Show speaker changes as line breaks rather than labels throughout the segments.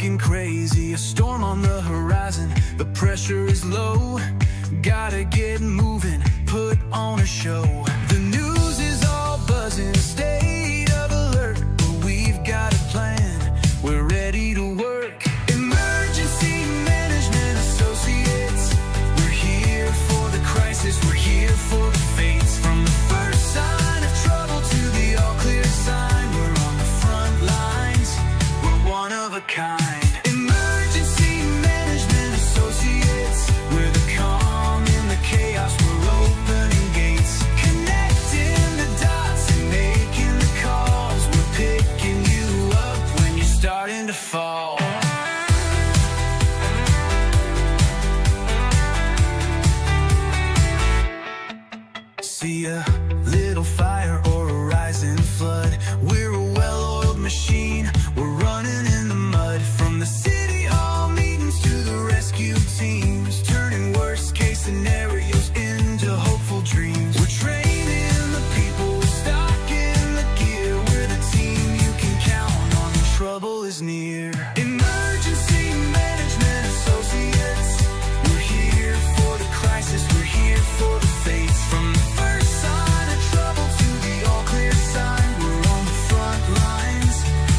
looking crazy, a storm on the horizon, the pressure is low. Gotta get moving, put on a show. The news is all buzzing, state of alert, but we've got a plan, we're ready to work. Emergency Management Associates, we're here for the crisis, we're here for the fates. From the first sign of trouble to the all clear sign, we're on the front lines, we're one of a kind. Emergency Management Associates, we're the calm in the chaos, we're opening gates, connecting the dots and making the calls. We're picking you up when you're starting to fall. See a little fire or a rising flood, we're a well-oiled machine, we're running in the mud. From the city hall meetings to the rescue teams, turning worst case scenarios into hopeful dreams. We're training the people, we're stocking the gear, we're the team you can count on when trouble is near. Emergency Management Associates, we're here for the crisis, we're here for the fates. From the first sign of trouble to the all clear sign, we're on the front lines,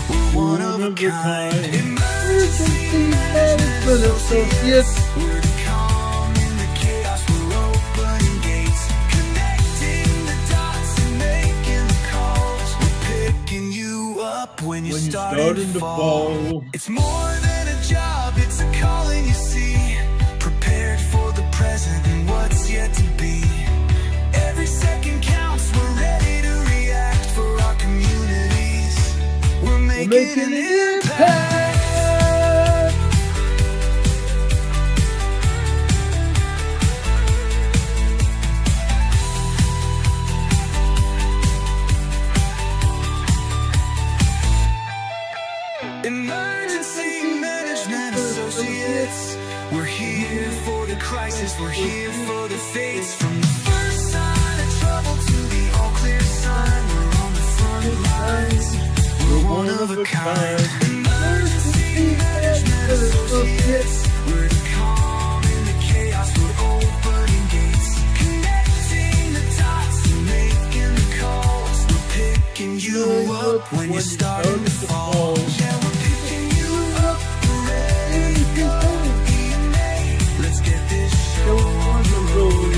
we're one of a kind. Emergency Management Associates, we're the calm in the chaos, we're opening gates, connecting the dots and making the calls. We're picking you up when you're starting to fall. It's more than a job, it's a calling, you see. Prepared for the present and what's yet to be. Every second counts, we're ready to react for our communities. We're making an impact. Emergency Management Associates, we're here for the crisis, we're here for the fates. From the first sign of trouble to the all clear sign, we're on the front lines, we're one of a kind. Emergency Management Associates, we're the calm in the chaos, we're opening gates, connecting the dots and making the calls. We're picking you up when you're starting to fall. Yeah, we're picking you up, we're ready to go. EMA, let's get this show on the road.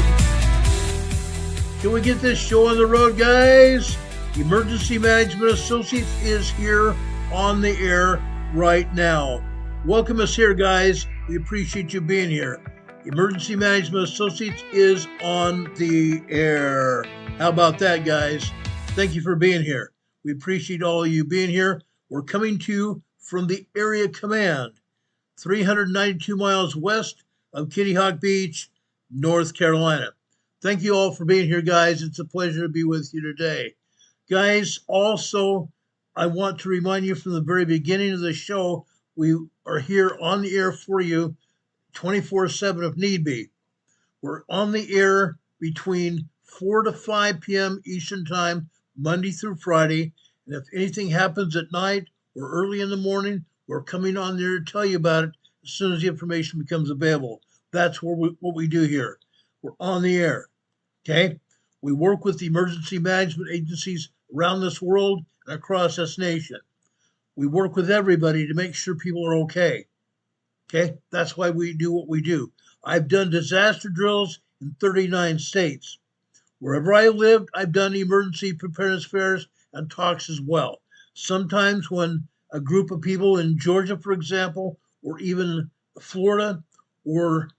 Can we get this show on the road, guys? Emergency Management Associates is here on the air right now. Welcome us here, guys. We appreciate you being here. Emergency Management Associates is on the air. How about that, guys? Thank you for being here. We appreciate all of you being here. We're coming to you from the Area Command, 392 miles west of Kitty Hawk Beach, North Carolina. Thank you all for being here, guys. It's a pleasure to be with you today. Guys, also, I want to remind you from the very beginning of the show, we are here on the air for you 24/7 if need be. We're on the air between 4 to 5 p.m. Eastern Time, Monday through Friday. And if anything happens at night or early in the morning, we're coming on there to tell you about it as soon as the information becomes available. That's what we do here. We're on the air, okay? We work with the emergency management agencies around this world and across this nation. We work with everybody to make sure people are okay, okay? That's why we do what we do. I've done disaster drills in 39 states. Wherever I lived, I've done emergency preparedness fairs and talks as well. Sometimes when a group of people in Georgia, for example, or even Florida or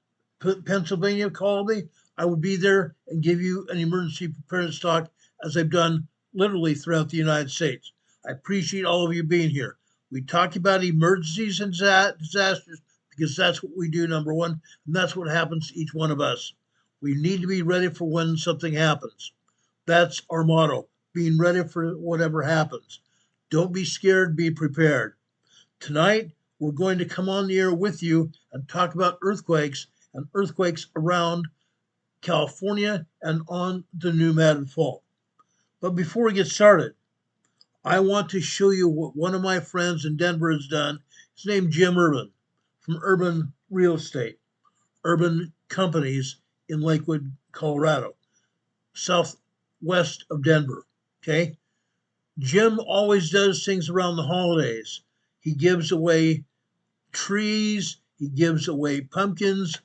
Pennsylvania called me, I would be there and give you an emergency preparedness talk, as I've done literally throughout the United States. I appreciate all of you being here. We talk about emergencies and disasters because that's what we do, number one, and that's what happens to each one of us. We need to be ready for when something happens. That's our motto, being ready for whatever happens. Don't be scared, be prepared. Tonight, we're going to come on the air with you and talk about earthquakes and earthquakes around California and on the New Madrid Fault. But before we get started, I want to show you what one of my friends in Denver has done. His name Jim Urban from Urban Real Estate, Urban Companies in Lakewood, Colorado, southwest of Denver. Okay. Jim always does things around the holidays. He gives away trees, he gives away pumpkins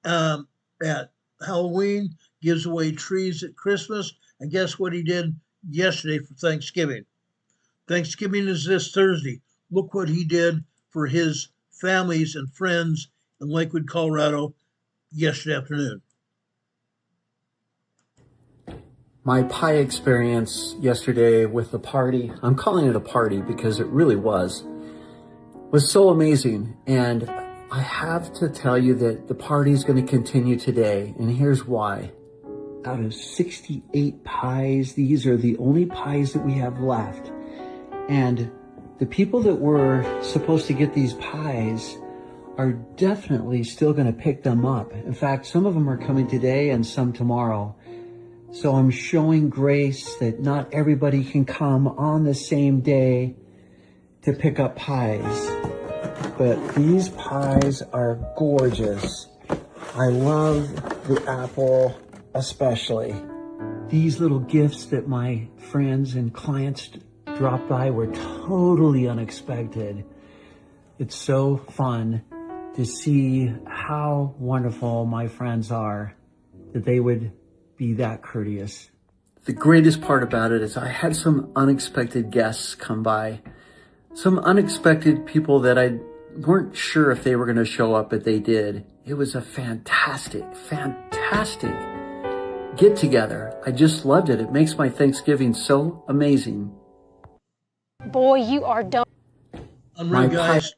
at Halloween, gives away trees at Christmas, and guess what he did yesterday for Thanksgiving? Thanksgiving is this Thursday. Look what he did for his families and friends in Lakewood, Colorado yesterday afternoon.
My pie experience yesterday with the party, I'm calling it a party because it really was so amazing. And I have to tell you that the party is going to continue today, and here's why. Out of 68 pies, these are the only pies that we have left. And the people that were supposed to get these pies are definitely still going to pick them up. In fact, some of them are coming today and some tomorrow. So I'm showing grace that not everybody can come on the same day to pick up pies. But these pies are gorgeous. I love the apple especially. These little gifts that my friends and clients dropped by were totally unexpected. It's so fun to see how wonderful my friends are, that they would be that courteous. The greatest part about it is I had some unexpected guests come by. Some unexpected people that I weren't sure if they were going to show up, but they did. It was a fantastic get together. I just loved it. It makes my Thanksgiving so amazing.
Boy, you are dumb.
Unreal, guys.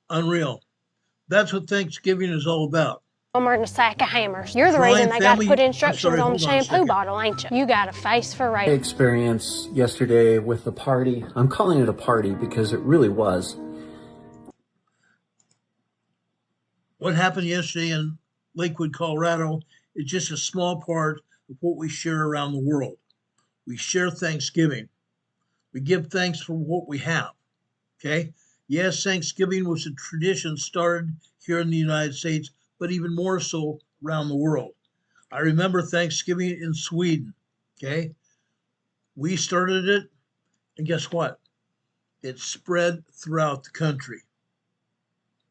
Unreal. That's what Thanksgiving is all about.
Dumber than a sack of hammers. You're the
Trying
reason they got to
family-
put instructions
I'm sorry,
on the
hold on a
shampoo
second.
bottle, ain't you? You got a face for radio.
Experience yesterday with the party. I'm calling it a party because it really was.
What happened yesterday in Lakewood, Colorado is just a small part of what we share around the world. We share Thanksgiving. We give thanks for what we have. Okay? Yes, Thanksgiving was a tradition started here in the United States, but even more so around the world. I remember Thanksgiving in Sweden. Okay? We started it, and guess what? It spread throughout the country.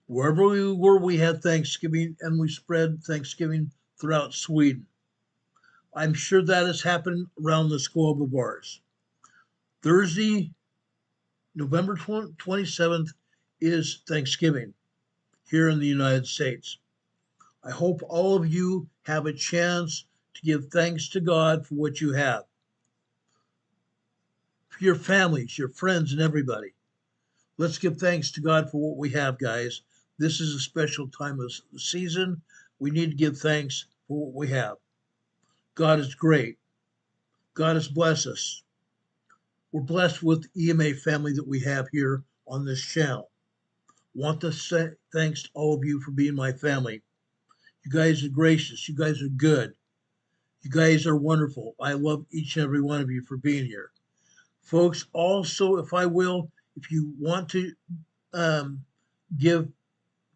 Wherever we were, we had Thanksgiving, and we spread Thanksgiving throughout Sweden. I'm sure that has happened around this globe of ours. Thursday, November 27th, is Thanksgiving here in the United States. I hope all of you have a chance to give thanks to God for what you have. For your families, your friends, and everybody. Let's give thanks to God for what we have, guys. This is a special time of the season. We need to give thanks for what we have. God is great. God has blessed us. We're blessed with the EMA family that we have here on this channel. Want to say thanks to all of you for being my family. You guys are gracious. You guys are good. You guys are wonderful. I love each and every one of you for being here. Folks, also, if you want to give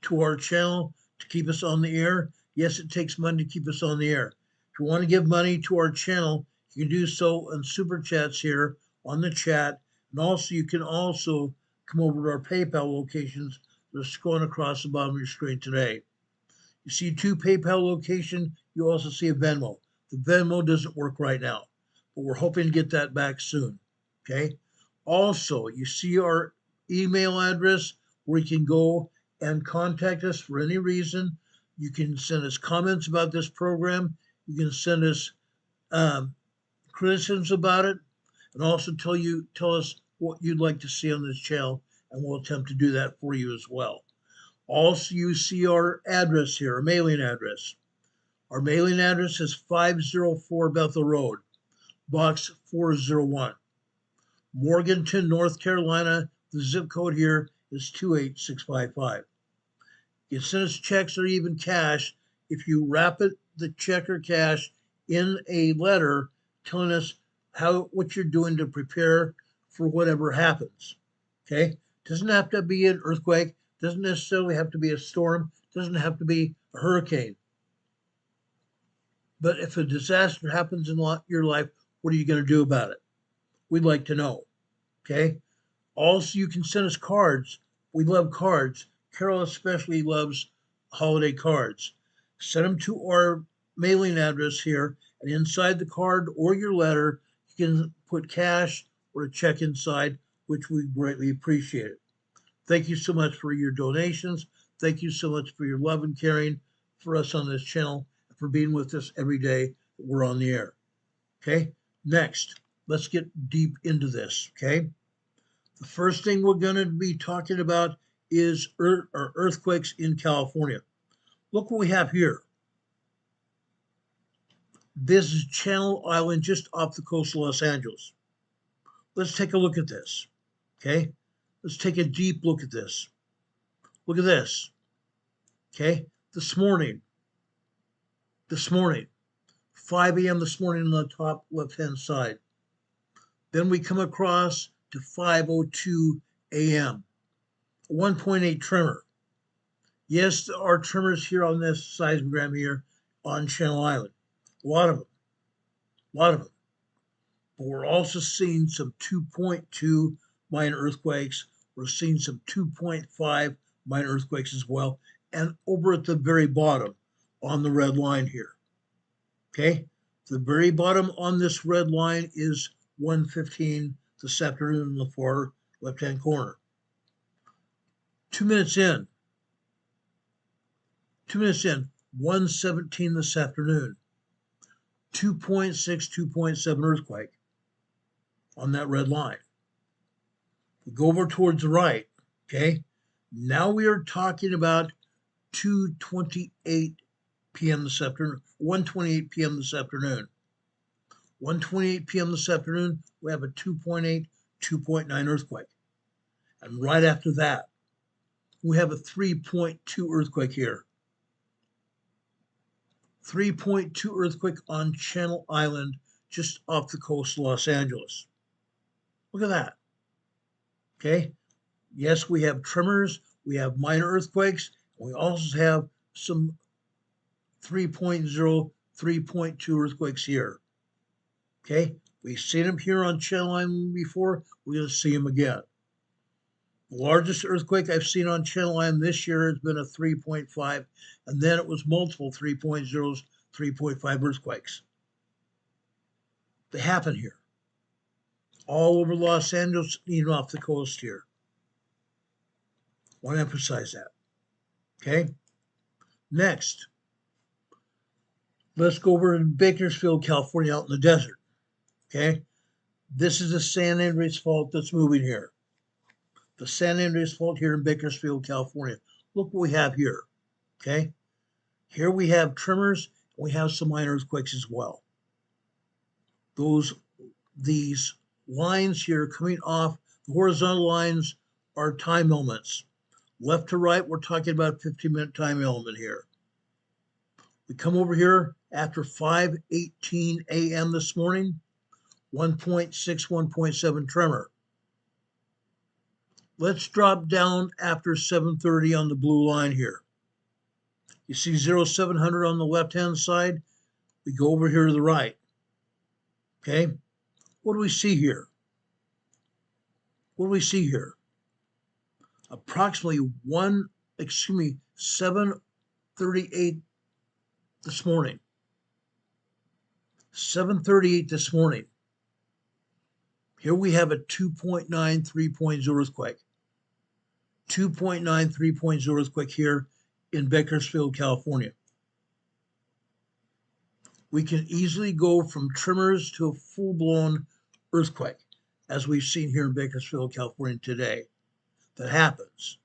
to our channel to keep us on the air, yes, it takes money to keep us on the air. If you want to give money to our channel, you can do so in super chats here on the chat. And also, you can also come over to our PayPal locations that are scrolling across the bottom of your screen today. You see 2 PayPal locations. You also see a Venmo. The Venmo doesn't work right now, but we're hoping to get that back soon. Okay. Also, you see our email address where you can go and contact us for any reason. You can send us comments about this program. You can send us criticisms about it, and also tell us what you'd like to see on this channel, and we'll attempt to do that for you as well. Also, you see our address here, our mailing address. Our mailing address is 504 Bethel Road, Box 401. Morganton, North Carolina. The zip code here is 28655. You can send us checks or even cash if you wrap the check or cash in a letter telling us what you're doing to prepare for whatever happens. Okay? Doesn't have to be an earthquake, Doesn't necessarily have to be a storm, doesn't have to be a hurricane. But if a disaster happens in your life, what are you going to do about it? We'd like to know. Okay. Also, you can send us cards. We love cards. Carol especially loves holiday cards. Send them to our mailing address here, and inside the card or your letter, you can put cash or a check inside, which we greatly appreciate it. Thank you so much for your donations. Thank you so much for your love and caring for us on this channel, and for being with us every day that we're on the air. Okay, next, let's get deep into this. Okay, the first thing we're going to be talking about is earthquakes in California. Look what we have here. This is Channel Island, just off the coast of Los Angeles. Let's take a look at this. Okay, let's take a deep look at this. Look at this. Okay, this morning, 5 a.m. this morning on the top left-hand side. Then we come across to 5:02 a.m. 1.8 tremor. Yes, there are tremors here on this seismogram here on Channel Island. A lot of them. But we're also seeing some 2.2 minor earthquakes. We're seeing some 2.5 minor earthquakes as well. And over at the very bottom on the red line here. Okay, the very bottom on this red line is 1:15 this afternoon in the far left-hand corner. 2 minutes in, 1:17 this afternoon. 2.6, 2.7 earthquake on that red line. We go over towards the right, okay? Now we are talking about 2:28 p.m. this afternoon, 1:28 p.m. this afternoon. 1:28 p.m. this afternoon, we have a 2.8, 2.9 earthquake. And right after that, we have a 3.2 earthquake here. 3.2 earthquake on Channel Island, just off the coast of Los Angeles. Look at that. Okay. Yes, we have tremors, we have minor earthquakes, and we also have some 3.0, 3.2 earthquakes here. Okay. We've seen them here on Channel Island before. We're going to see them again. The largest earthquake I've seen on Channel Island this year has been a 3.5, and then it was multiple 3.0s, 3.5 earthquakes. They happen here. All over Los Angeles, even off the coast here. I want to emphasize that. Okay? Next, let's go over in Bakersfield, California, out in the desert. Okay? This is the San Andreas Fault that's moving here. The San Andreas Fault here in Bakersfield, California. Look what we have here. Okay? Here we have tremors, and we have some minor earthquakes as well. These lines here coming off, the horizontal lines are time elements. Left to right, we're talking about a 15-minute time element here. We come over here after 5:18 a.m. this morning, 1.6, 1.7 tremor. Let's drop down after 7:30 on the blue line here. You see 0700 on the left-hand side? We go over here to the right. Okay? What do we see here? Approximately 7:38 this morning. 7:38 this morning. Here we have a 2.9, 3.0 earthquake. 2.9, 3.0 earthquake here in Bakersfield, California. We can easily go from tremors to a full-blown earthquake, as we've seen here in Bakersfield, California today. That happens,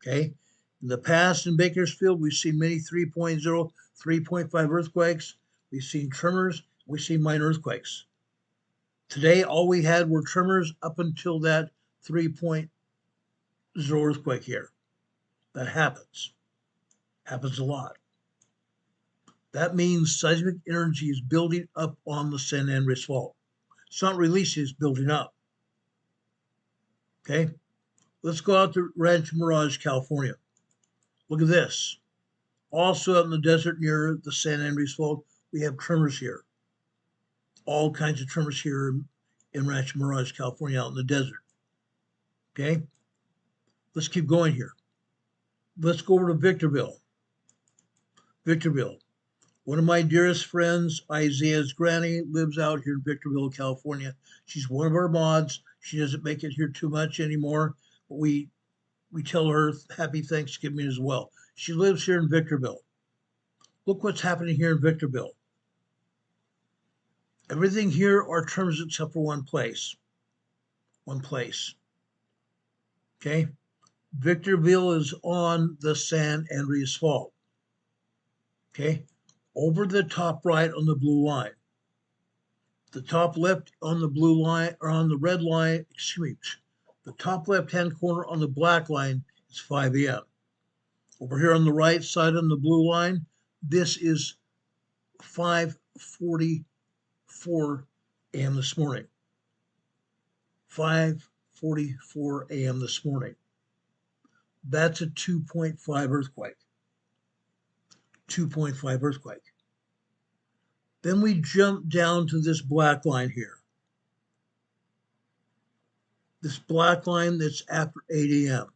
okay? In the past in Bakersfield, we've seen many 3.0, 3.5 earthquakes. We've seen tremors. We've seen minor earthquakes. Today, all we had were tremors up until that 3.0 earthquake here. That happens. Happens a lot. That means seismic energy is building up on the San Andreas Fault. It's not releasing, it's building up. Okay? Let's go out to Rancho Mirage, California. Look at this. Also out in the desert near the San Andreas Fault, we have tremors here. All kinds of tremors here in Rancho Mirage, California, out in the desert. Okay? Let's keep going here. Let's go over to Victorville. Victorville. One of my dearest friends, Isaiah's granny, lives out here in Victorville, California. She's one of our mods. She doesn't make it here too much anymore, but we tell her happy Thanksgiving as well. She lives here in Victorville. Look what's happening here in Victorville. Everything here are tremors except for one place. One place. Okay? Victorville is on the San Andreas Fault. Okay? Over the top right on the blue line. The top left on the blue line, or on the red line, the top left-hand corner on the black line is 5 a.m. Over here on the right side on the blue line, this is 5:44 a.m. this morning. 5:44 a.m. this morning. That's a 2.5 earthquake. 2.5 earthquake. Then we jump down to this black line here. This black line that's after 8 a.m.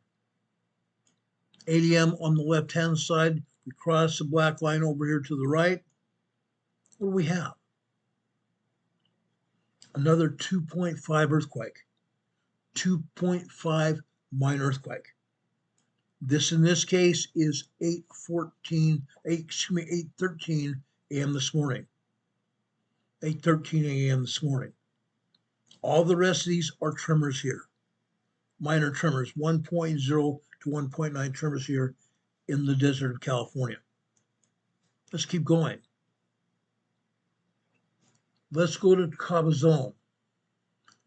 8 a.m. on the left-hand side, we cross the black line over here to the right. What do we have? Another 2.5 earthquake. 2.5 minor earthquake. This, in this case, is 8:13 a.m. this morning. 8:13 a.m. this morning. All the rest of these are tremors here. Minor tremors, 1.0 to 1.9 tremors here in the desert of California. Let's keep going. Let's go to Cabazon.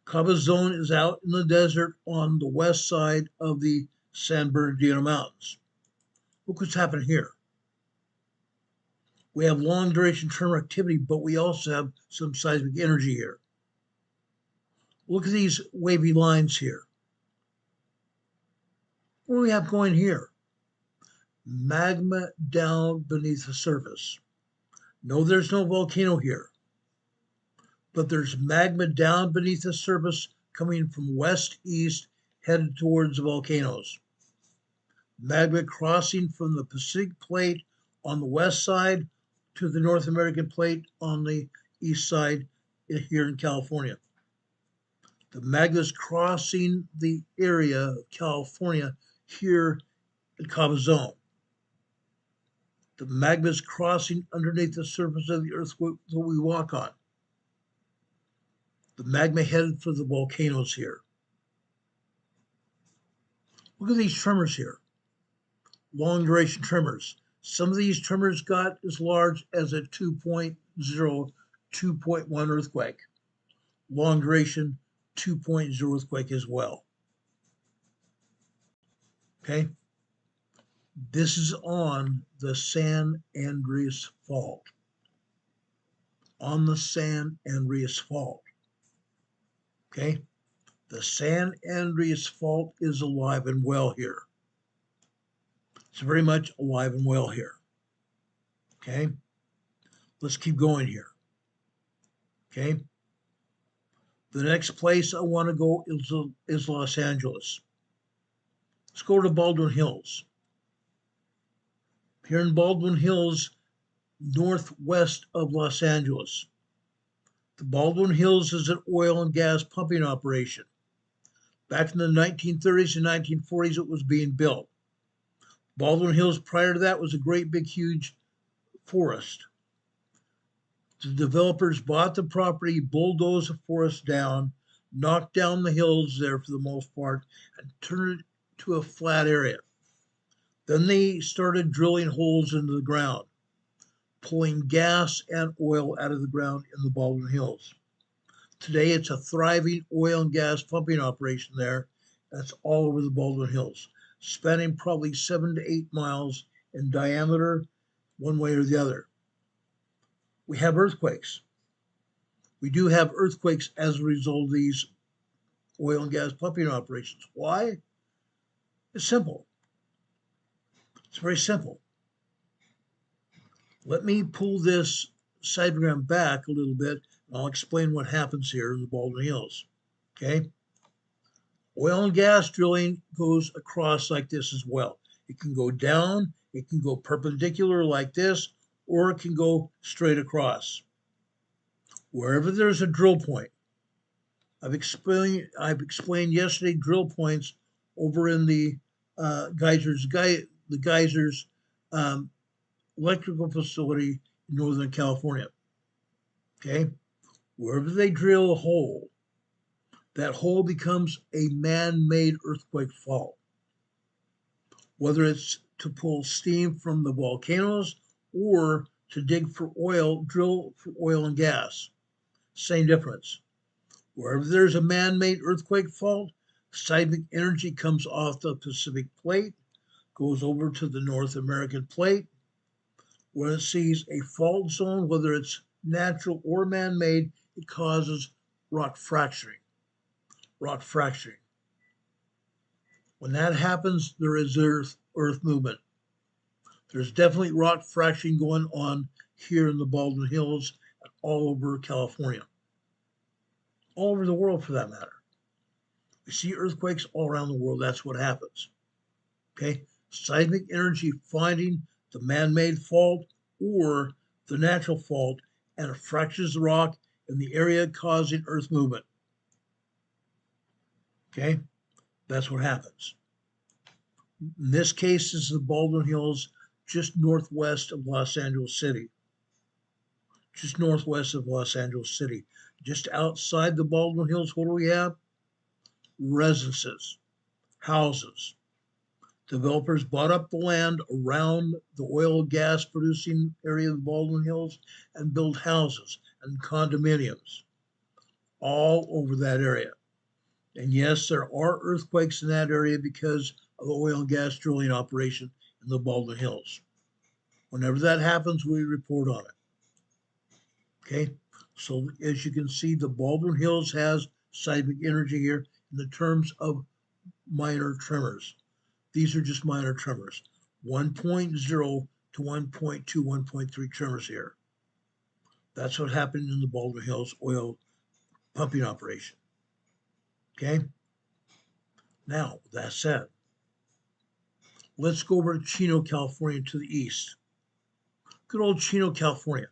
Cabazon is out in the desert on the west side of the San Bernardino Mountains. Look what's happened here. We have long duration tremor activity, but we also have some seismic energy here. Look at these wavy lines here. What do we have going here? Magma down beneath the surface. No, there's no volcano here, but there's magma down beneath the surface coming from west-east headed towards the volcanoes. Magma crossing from the Pacific Plate on the west side to the North American Plate on the east side here in California. The magma is crossing the area of California here at Cabazon. The magma is crossing underneath the surface of the earth that we walk on. The magma headed for the volcanoes here. Look at these tremors here. Long duration tremors. Some of these tremors got as large as a 2.0, 2.1 earthquake. Long duration 2.0 earthquake as well. Okay? This is on the San Andreas Fault. On the San Andreas Fault. Okay? The San Andreas Fault is alive and well here. It's very much alive and well here. Okay? Let's keep going here. Okay? The next place I want to go is Los Angeles. Let's go to Baldwin Hills. Here in Baldwin Hills, northwest of Los Angeles. The Baldwin Hills is an oil and gas pumping operation. Back in the 1930s and 1940s, it was being built. Baldwin Hills prior to that was a great big huge forest. The developers bought the property, bulldozed the forest down, knocked down the hills there for the most part, and turned it to a flat area. Then they started drilling holes into the ground, pulling gas and oil out of the ground in the Baldwin Hills. Today it's a thriving oil and gas pumping operation there. That's all over the Baldwin Hills, spanning probably 7 to 8 miles in diameter, one way or the other. We have earthquakes. We do have earthquakes as a result of these oil and gas pumping operations. Why? It's simple. It's very simple. Let me pull this diagram back a little bit, and I'll explain what happens here in the Baldwin Hills. Okay? Oil and gas drilling goes across like this as well. It can go down, it can go perpendicular like this, or it can go straight across. Wherever there's a drill point, I've explained yesterday drill points over in the geysers electrical facility in Northern California. Okay, wherever they drill a hole, that hole becomes a man-made earthquake fault. Whether it's to pull steam from the volcanoes or to dig for oil, drill for oil and gas, same difference. Wherever there's a man-made earthquake fault, seismic energy comes off the Pacific plate, goes over to the North American plate. When it sees a fault zone, whether it's natural or man-made, it causes rock fracturing. Rock fracturing. When that happens, there is earth movement. There's definitely rock fracturing going on here in the Baldwin Hills, all over California. All over the world, for that matter. We see earthquakes all around the world. That's what happens. Okay? Seismic energy finding the man-made fault or the natural fault, and it fractures the rock in the area causing earth movement. Okay? That's what happens. In this case, this is the Baldwin Hills, just northwest of Los Angeles City. Just northwest of Los Angeles City. Just outside the Baldwin Hills, what do we have? Residences, houses. Developers bought up the land around the oil and gas producing area of the Baldwin Hills and built houses and condominiums all over that area. And yes, there are earthquakes in that area because of the oil and gas drilling operation in the Baldwin Hills. Whenever that happens, we report on it. Okay, so as you can see, the Baldwin Hills has seismic energy here in the terms of minor tremors. These are just minor tremors, 1.0 to 1.2, 1.3 tremors here. That's what happened in the Baldwin Hills oil pumping operation. Okay? Now, with that said, let's go over to Chino, California to the east. Good old Chino, California.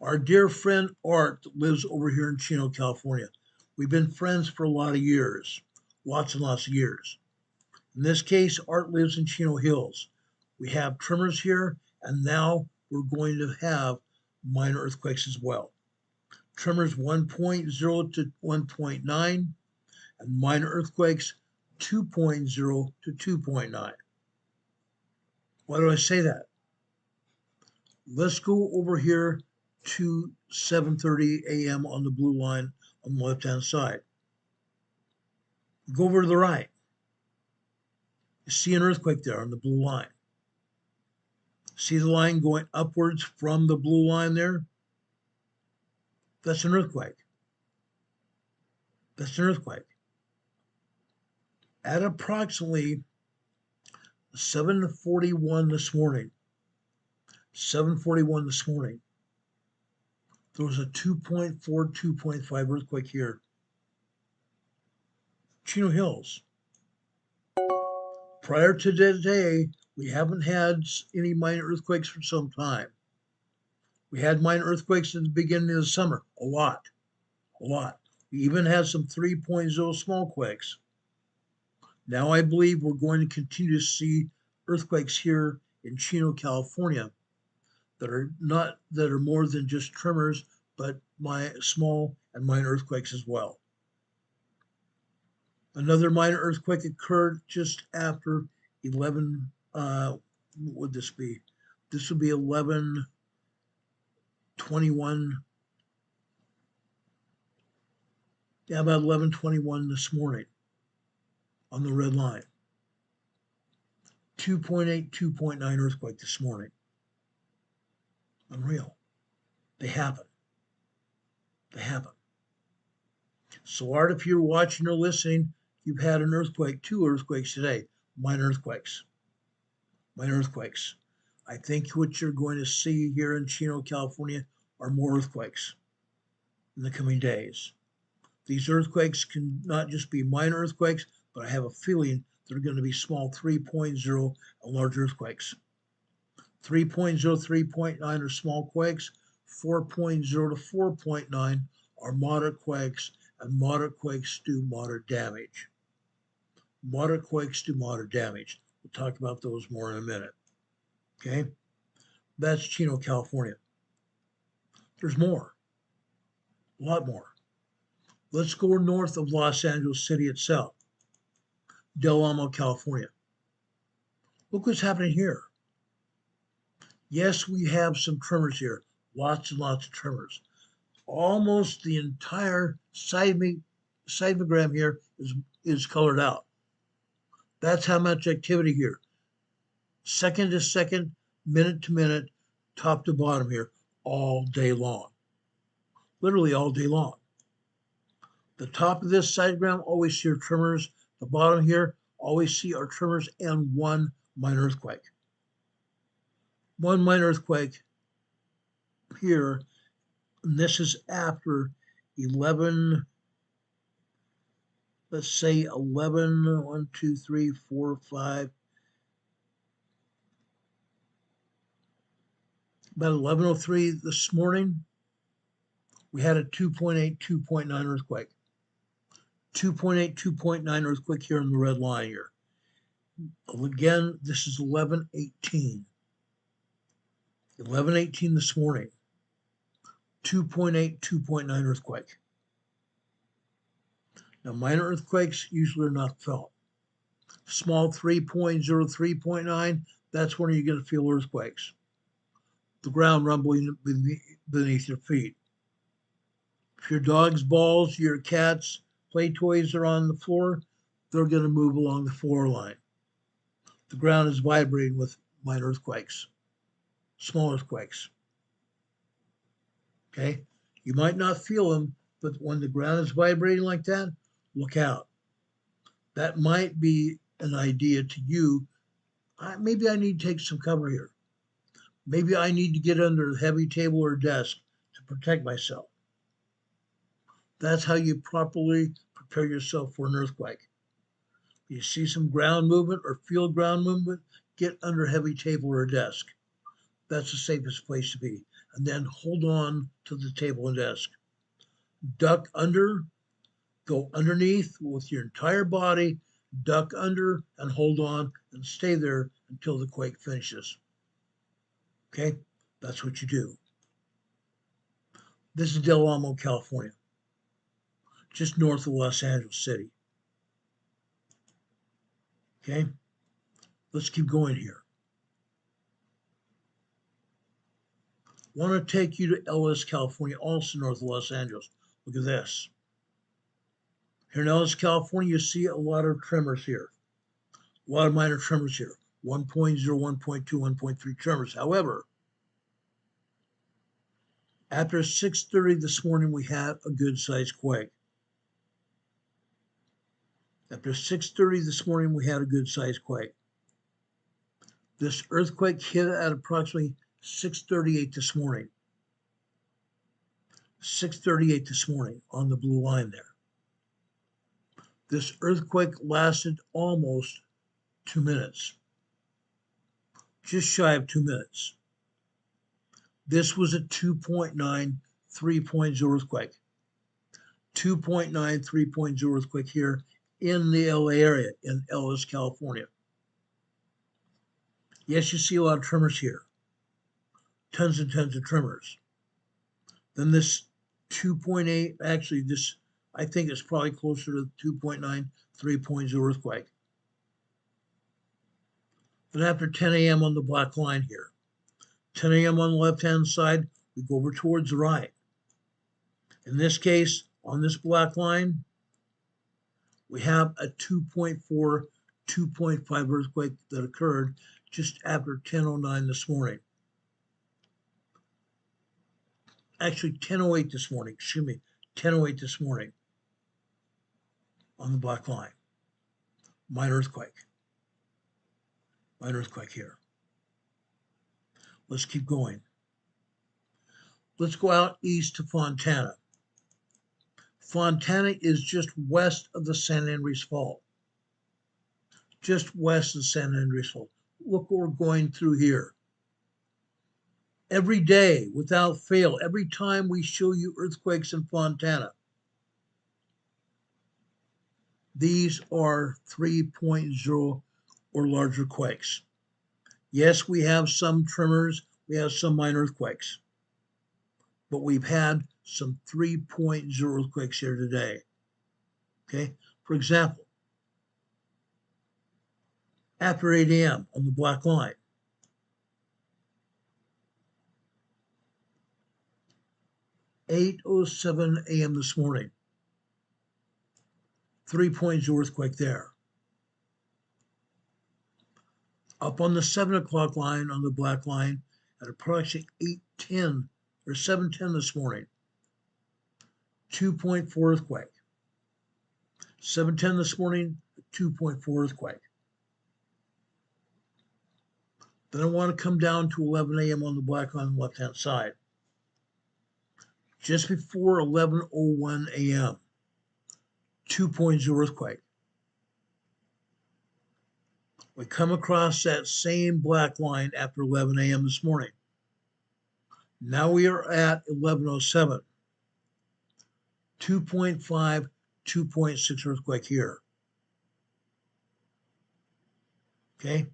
Our dear friend Art lives over here in Chino, California. We've been friends for a lot of years, lots and lots of years. In this case, Art lives in Chino Hills. We have tremors here, and now we're going to have minor earthquakes as well. Tremors 1.0 to 1.9, and minor earthquakes 2.0 to 2.9. Why do I say that? Let's go over here to 7:30 a.m. on the blue line on the left-hand side. Go over to the right. You see an earthquake there on the blue line. See the line going upwards from the blue line there? That's an earthquake. That's an earthquake. At approximately 7:41 this morning, there was a 2.4, 2.5 earthquake here. Chino Hills. Prior to today, we haven't had any minor earthquakes for some time. We had minor earthquakes at the beginning of the summer, a lot. We even had some 3.0 small quakes. Now I believe we're going to continue to see earthquakes here in Chino, California that are more than just tremors, but small and minor earthquakes as well. Another minor earthquake occurred just after 11, what would this be? This would be 11:21. Yeah, about 11:21 this morning on the red line. 2.8, 2.9 earthquake this morning. Unreal. They happen. So Art, if you're watching or listening, you've had an earthquake, 2 earthquakes today, minor earthquakes. Minor earthquakes. I think what you're going to see here in Chino, California are more earthquakes in the coming days. These earthquakes can not just be minor earthquakes, but I have a feeling they're going to be small 3.0 and large earthquakes. 3.0, 3.9 are small quakes. 4.0 to 4.9 are moderate quakes, and moderate quakes do moderate damage. Moderate quakes do moderate damage. We'll talk about those more in a minute. Okay? That's Chino, California. There's more. A lot more. Let's go north of Los Angeles City itself. Del Amo, California. Look what's happening here. Yes, we have some tremors here. Lots and lots of tremors. Almost the entire seismogram here is colored out. That's how much activity here. Second to second, minute to minute, top to bottom here, all day long. Literally all day long. The top of this seismogram always see our tremors. The bottom here always see our tremors and one minor earthquake. One minor earthquake here, and this is after 11, let's say 11, 1, 2, 3, 4, 5, about 11:03 this morning, we had a 2.8, 2.9 earthquake. 2.8, 2.9 earthquake here in the red line here. Again, this is 11:18. 11:18 this morning. 2.8, 2.9 earthquake. Now, minor earthquakes usually are not felt. Small 3.0, 3.9, that's when you're going to feel earthquakes. The ground rumbling beneath your feet. If your dog's balls, your cat's play toys are on the floor, they're going to move along the floor line. The ground is vibrating with minor earthquakes, small earthquakes. Okay? You might not feel them, but when the ground is vibrating like that, look out. That might be an idea to you. Maybe I need to take some cover here. Maybe I need to get under a heavy table or desk to protect myself. That's how you properly prepare yourself for an earthquake. You see some ground movement or feel ground movement, get under a heavy table or a desk. That's the safest place to be. And then hold on to the table and desk. Duck under, go underneath with your entire body, duck under and hold on and stay there until the quake finishes. Okay, that's what you do. This is Del Amo, California, just north of Los Angeles City. Okay, let's keep going here. Want to take you to Ellis, California, also north of Los Angeles. Look at this. Here in Ellis, California, you see a lot of tremors here. A lot of minor tremors here. 1.0, 1.2, 1.3 tremors. However, after 6:30 this morning, we had a good-sized quake. After 6:30 this morning, we had a good-sized quake. This earthquake hit at approximately 6:38 this morning. 6:38 this morning on the blue line there. This earthquake lasted almost 2 minutes. Just shy of 2 minutes. This was a 2.9, 3.0 earthquake. 2.9, 3.0 earthquake here in the LA area, in Ellis, California. Yes, you see a lot of tremors here. Tons and tons of tremors. Then this 2.8, actually this, I think it's probably closer to 2.9, 3.0 earthquake. Then after 10 a.m. on the black line here, 10 a.m. on the left-hand side, we go over towards the right. In this case, on this black line, we have a 2.4, 2.5 earthquake that occurred just after 10:09 this morning. Actually, 10:08 this morning, 10:08 this morning on the black line. Minor earthquake. Minor earthquake here. Let's keep going. Let's go out east to Fontana. Fontana is just west of the San Andreas Fault. Just west of the San Andreas Fault. Look what we're going through here. Every day, without fail, every time we show you earthquakes in Fontana, these are 3.0 or larger quakes. Yes, we have some tremors, we have some minor earthquakes, but we've had some 3.0 earthquakes here today. Okay, for example, after 8 a.m. on the black line, 8:07 a.m. this morning, 3.0 earthquake there. Up on the 7 o'clock line on the black line at approximately 8:10 or 7:10 this morning, 2.4 earthquake. 7:10 this morning, 2.4 earthquake. Then I want to come down to 11 a.m. on the black line on the left-hand side. Just before 11:01 a.m., 2.0 earthquake. We come across that same black line after 11 a.m. this morning. Now we are at 11:07. 2.5, 2.6 earthquake here. Okay.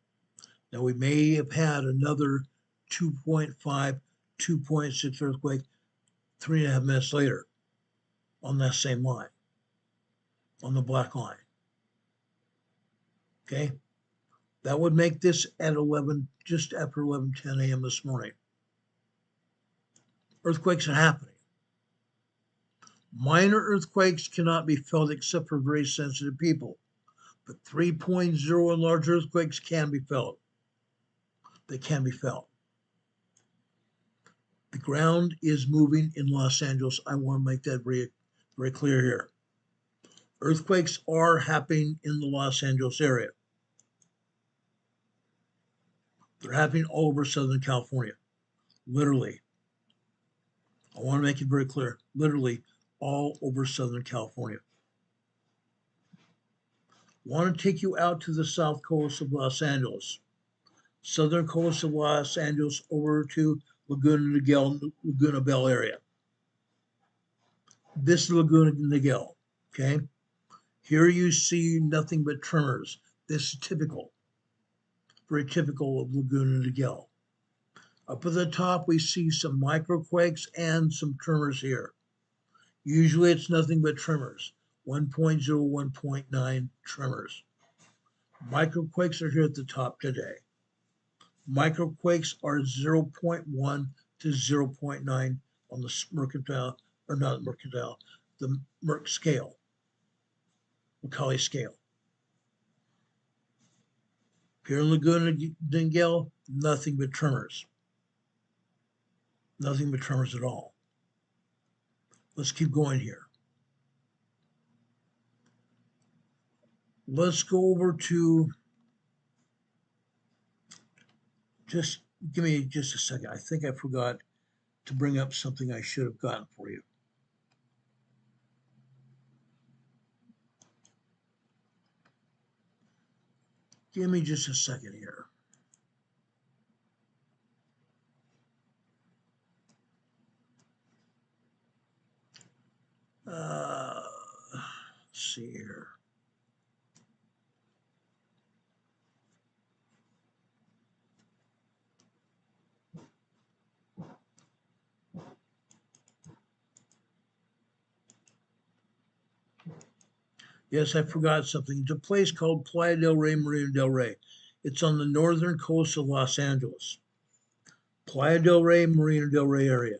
Now we may have had another 2.5, 2.6 earthquake 3.5 minutes later on that same line, on the black line. Okay. That would make this at 11, just after 11:10 a.m. this morning. Earthquakes are happening. Minor earthquakes cannot be felt except for very sensitive people, but 3.0 and large earthquakes can be felt. They can be felt. The ground is moving in Los Angeles. I want to make that very, very clear here. Earthquakes are happening in the Los Angeles area. They're happening all over Southern California, literally. I want to make it very clear, literally all over Southern California. I want to take you out to the south coast of Los Angeles, southern coast of Los Angeles over to Laguna Bell area. This is Laguna Niguel, okay? Here you see nothing but tremors. This is typical, very typical of Laguna Niguel. Up at the top, we see some microquakes and some tremors here. Usually it's nothing but tremors, 1.0, 1.9 tremors. Microquakes are here at the top today. Microquakes are 0.1 to 0.9 on the mercantile, or not mercantile, the Merck scale, Mercalli scale. Here in Laguna Niguel, nothing but tremors. Nothing but tremors at all. Let's keep going here. Let's go over to, just give me just a second. I think I forgot to bring up something I should have gotten for you. Give me just a second here. Let's see here. Yes, I forgot something. It's a place called Playa del Rey, Marina del Rey. It's on the northern coast of Los Angeles. Playa del Rey, Marina del Rey area.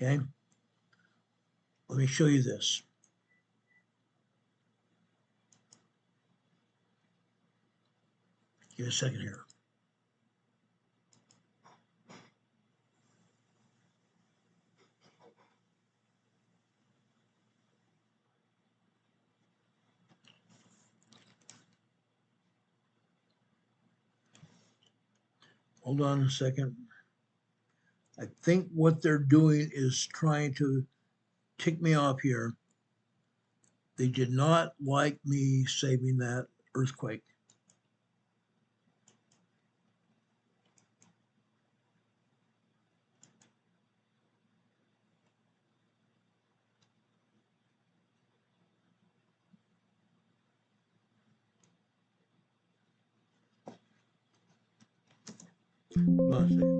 Okay. Let me show you this. Give me a second here. Hold on a second. I think what they're doing is trying to tick me off here. They did not like me saving that earthquake. Hold on a second.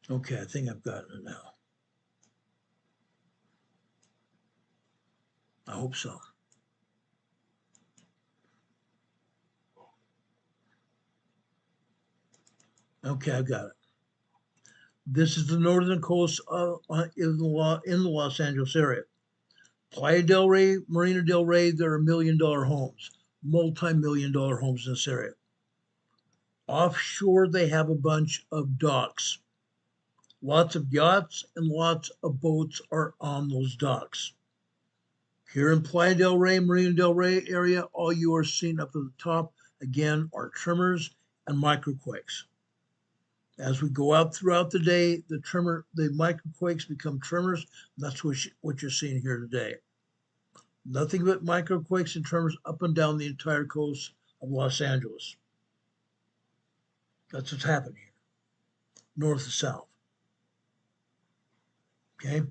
Okay, I think I've gotten it now. I hope so. Okay, I've got it. This is the northern coast in the Los Angeles area. Playa del Rey, Marina del Rey, there are $1 million homes, multi-million-dollar homes in this area. Offshore, they have a bunch of docks. Lots of yachts and lots of boats are on those docks. Here in Playa del Rey, Marina del Rey area, all you are seeing up at the top, again, are tremors and microquakes. As we go out throughout the day, the microquakes become tremors. That's what you're seeing here today. Nothing but microquakes and tremors up and down the entire coast of Los Angeles. That's what's happening here, north to south. Okay?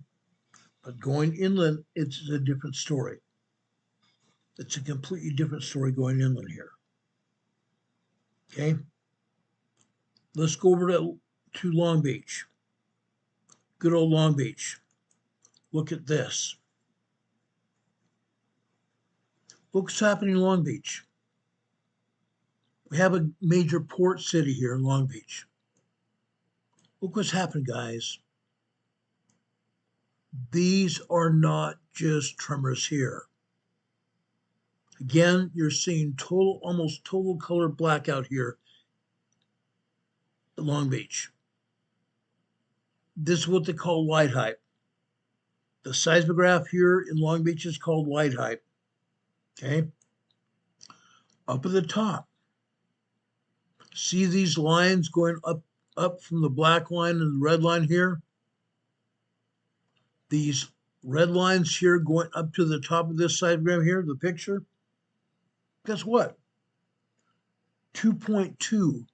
But going inland, it's a different story. It's a completely different story going inland here. Okay? Let's go over to Long Beach. Good old Long Beach. Look at this. Look what's happening in Long Beach. We have a major port city here in Long Beach. Look what's happened, guys. These are not just tremors here. Again, you're seeing almost total color blackout here at Long Beach. This is what they call light height. The seismograph here in Long Beach is called light height. Okay? Up at the top, see these lines going up from the black line and the red line here? These red lines here going up to the top of this seismogram here, the picture. Guess what? 2.2 to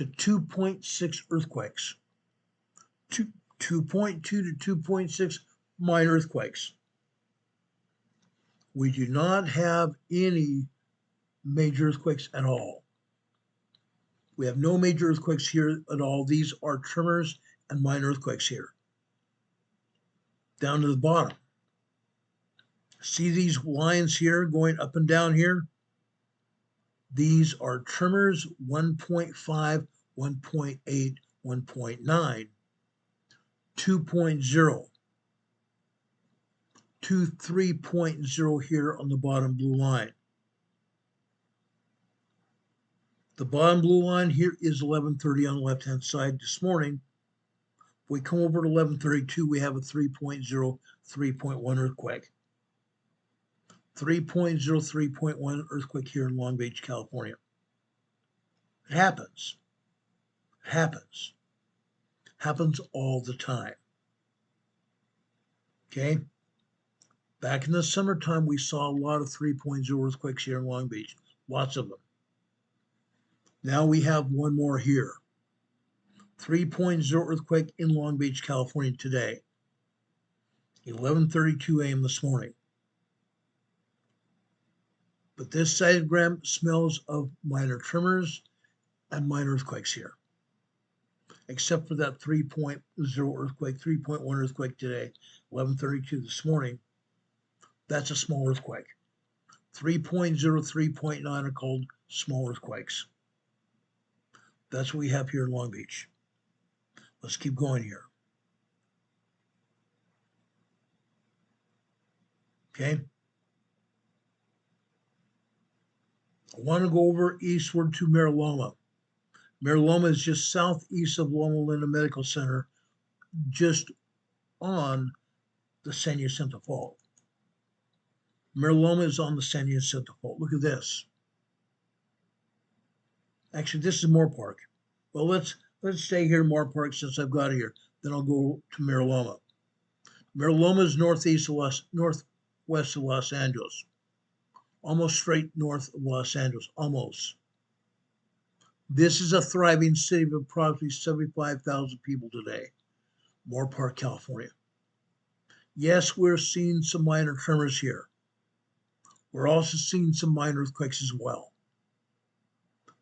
2.6 earthquakes. 2.2 to 2.6 minor earthquakes. We do not have any major earthquakes at all. We have no major earthquakes here at all. These are tremors and minor earthquakes here. Down to the bottom. See these lines here going up and down here? These are tremors 1.5, 1.8, 1.9, 2.0, to 3.0 here on the bottom blue line. The bottom blue line here is 11:30 on the left-hand side this morning. If we come over to 11:32, we have a 3.0, 3.1 earthquake. 3.0, 3.1 earthquake here in Long Beach, California. It happens. It happens. Happens all the time. Okay? Back in the summertime, we saw a lot of 3.0 earthquakes here in Long Beach. Lots of them. Now we have one more here. 3.0 earthquake in Long Beach, California today. 11:32 a.m. this morning. But this seismogram smells of minor tremors and minor earthquakes here. Except for that 3.0 earthquake, 3.1 earthquake today, 11:32 this morning. That's a small earthquake. 3.0, 3.9 are called small earthquakes. That's what we have here in Long Beach. Let's keep going here. Okay. I want to go over eastward to Mariloma. Mariloma is just southeast of Loma Linda Medical Center just on the San Jacinto Fault. Mira Loma is on the San Jacinto Fault. Look at this. Actually, this is Moore Park. Well, let's stay here in Moore Park since I've got it here. Then I'll go to Mira Loma. Mira Loma is northwest of Los Angeles, almost straight north of Los Angeles, almost. This is a thriving city of approximately 75,000 people today, Moore Park, California. Yes, we're seeing some minor tremors here. We're also seeing some minor earthquakes as well.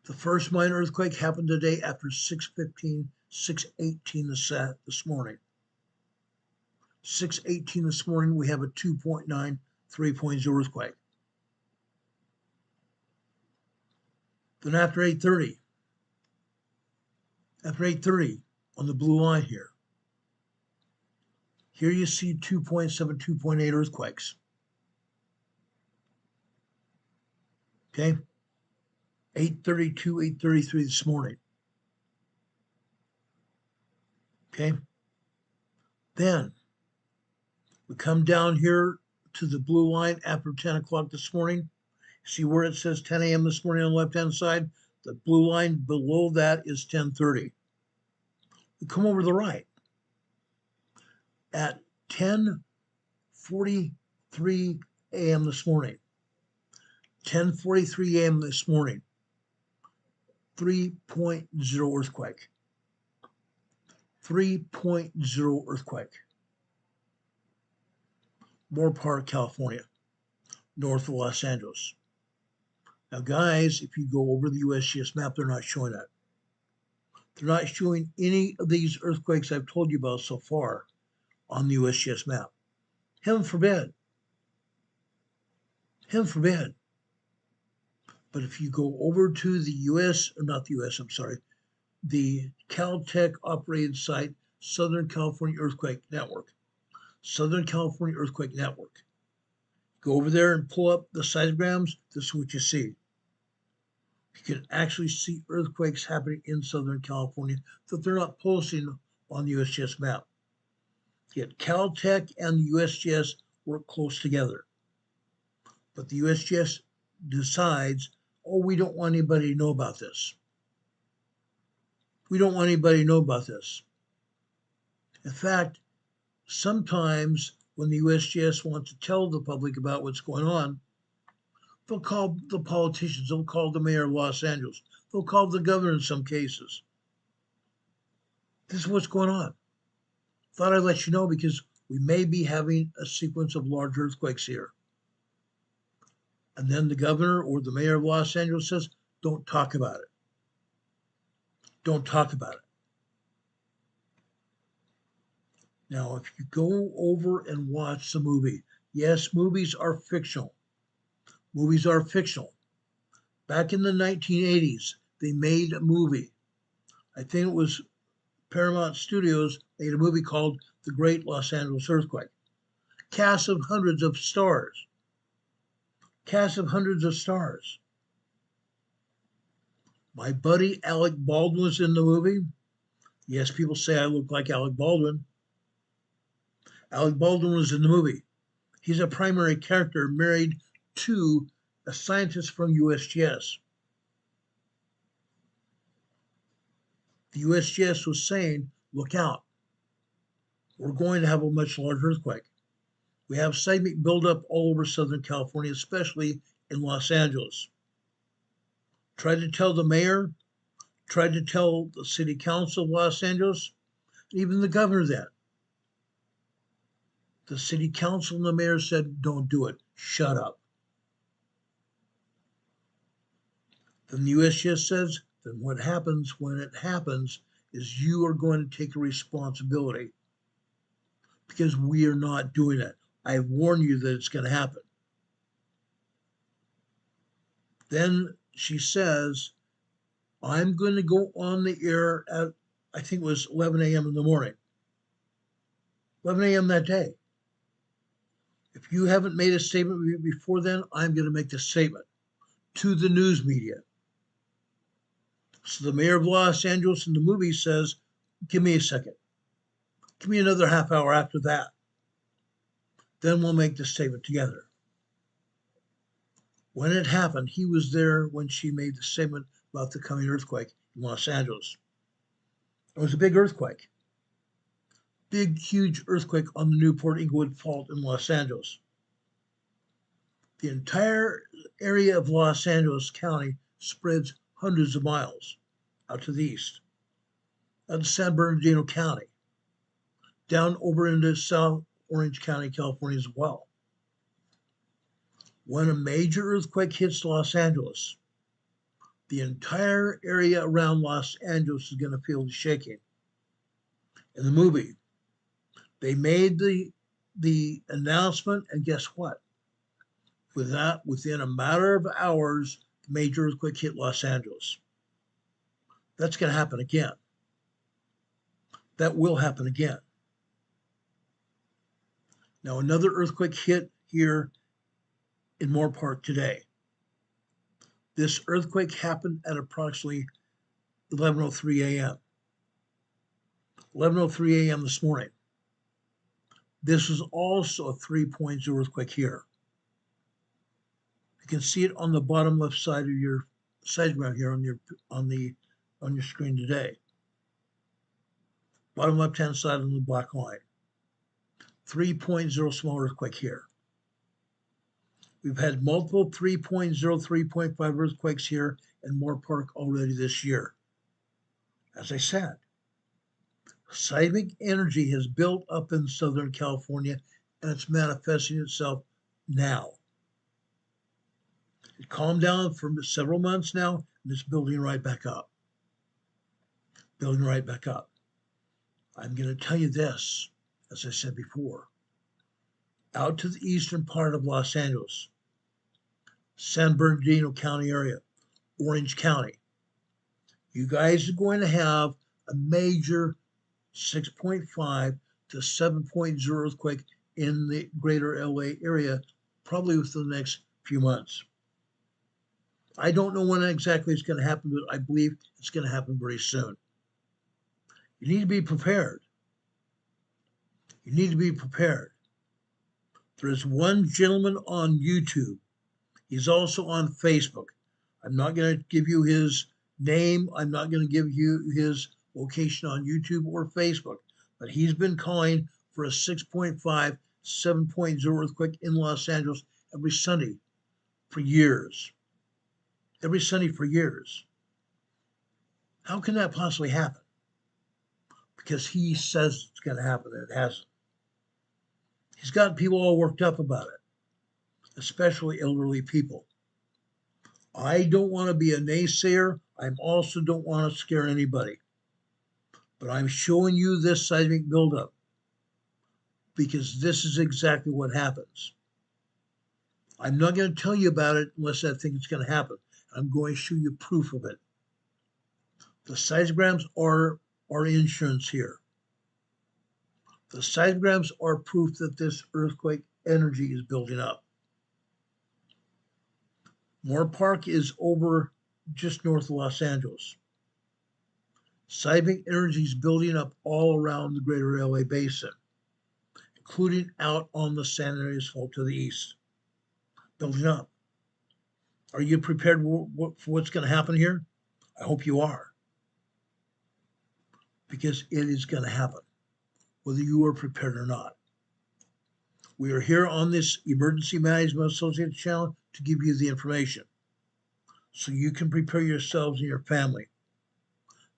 The first minor earthquake happened today after 6:15, 6:18 this morning. 6:18 this morning, we have a 2.9, 3.0 earthquake. Then after 8:30 on the blue line here you see 2.7, 2.8 earthquakes. Okay, 8:32, 8:33 this morning. Okay, then we come down here to the blue line after 10 o'clock this morning. See where it says 10 a.m. this morning on the left-hand side? The blue line below that is 10:30. We come over to the right. At 10:43 a.m. this morning, 10:43 a.m. this morning, 3.0 earthquake. 3.0 earthquake. Moore Park, California, north of Los Angeles. Now, guys, if you go over the USGS map, they're not showing that. They're not showing any of these earthquakes I've told you about so far on the USGS map. Heaven forbid. Heaven forbid. But if you go over to the the Caltech operated site, Southern California Earthquake Network. Southern California Earthquake Network. Go over there and pull up the seismograms. This is what you see. You can actually see earthquakes happening in Southern California that they're not posting on the USGS map. Yet Caltech and the USGS work close together. But the USGS decides, oh, we don't want anybody to know about this. We don't want anybody to know about this. In fact, sometimes when the USGS wants to tell the public about what's going on, they'll call the politicians, they'll call the mayor of Los Angeles, they'll call the governor in some cases. This is what's going on. Thought I'd let you know because we may be having a sequence of large earthquakes here. And then the governor or the mayor of Los Angeles says, don't talk about it. Don't talk about it. Now, if you go over and watch the movie, yes, movies are fictional. Movies are fictional. Back in the 1980s, they made a movie. I think it was Paramount Studios made a movie called The Great Los Angeles Earthquake. Cast of hundreds of stars. Cast of hundreds of stars. My buddy Alec Baldwin was in the movie. Yes, people say I look like Alec Baldwin. Alec Baldwin was in the movie. He's a primary character married to a scientist from USGS. The USGS was saying, look out. We're going to have a much larger earthquake. We have seismic buildup all over Southern California, especially in Los Angeles. Tried to tell the mayor, tried to tell the city council of Los Angeles, even the governor that. The city council and the mayor said, don't do it. Shut up. Then the USGS says, then what happens when it happens is you are going to take a responsibility because we are not doing it. I warn you that it's going to happen. Then she says, I'm going to go on the air at, I think it was 11 a.m. in the morning. 11 a.m. that day. If you haven't made a statement before then, I'm going to make the statement to the news media. So the mayor of Los Angeles in the movie says, give me a second. Give me another half hour after that. Then we'll make the statement together. When it happened, he was there when she made the statement about the coming earthquake in Los Angeles. It was a big earthquake. Big, huge earthquake on the Newport Inglewood Fault in Los Angeles. The entire area of Los Angeles County spreads hundreds of miles out to the east, out to San Bernardino County, down over into South Orange County, California as well. When a major earthquake hits Los Angeles, the entire area around Los Angeles is going to feel the shaking. In the movie, they made the announcement, and guess what? Within a matter of hours, the major earthquake hit Los Angeles. That's going to happen again. That will happen again. Now, another earthquake hit here in Moore Park today. This earthquake happened at approximately 11:03 a.m. 11:03 a.m. this morning. This was also a 3.0 earthquake here. You can see it on the bottom left side of your seismogram here on your screen today. Bottom left-hand side on the black line. 3.0 small earthquake here. We've had multiple 3.0, 3.5 earthquakes here in Moore Park already this year. As I said, seismic energy has built up in Southern California, and it's manifesting itself now. It calmed down for several months now, and it's building right back up. Building right back up. I'm going to tell you this, as I said before. Out to the eastern part of Los Angeles, San Bernardino County area, Orange County, you guys are going to have a major 6.5 to 7.0 earthquake in the greater LA area, probably within the next few months. I don't know when exactly it's going to happen, but I believe it's going to happen very soon. You need to be prepared. You need to be prepared. There is one gentleman on YouTube. He's also on Facebook. I'm not going to give you his name. I'm not going to give you his location on YouTube or Facebook, but he's been calling for a 6.5, 7.0 earthquake in Los Angeles every Sunday for years. Every Sunday for years. How can that possibly happen? Because he says it's going to happen and it hasn't. He's got people all worked up about it, especially elderly people. I don't want to be a naysayer. I also don't want to scare anybody. But I'm showing you this seismic buildup because this is exactly what happens. I'm not going to tell you about it unless I think it's going to happen. I'm going to show you proof of it. The seismograms are insurance here. The seismograms are proof that this earthquake energy is building up. Moore Park is over just north of Los Angeles. Seismic energy is building up all around the greater LA basin, including out on the San Andreas Fault to the east. Building up. Are you prepared for what's going to happen here? I hope you are. Because it is going to happen, whether you are prepared or not. We are here on this Emergency Management Associates channel to give you the information so you can prepare yourselves and your family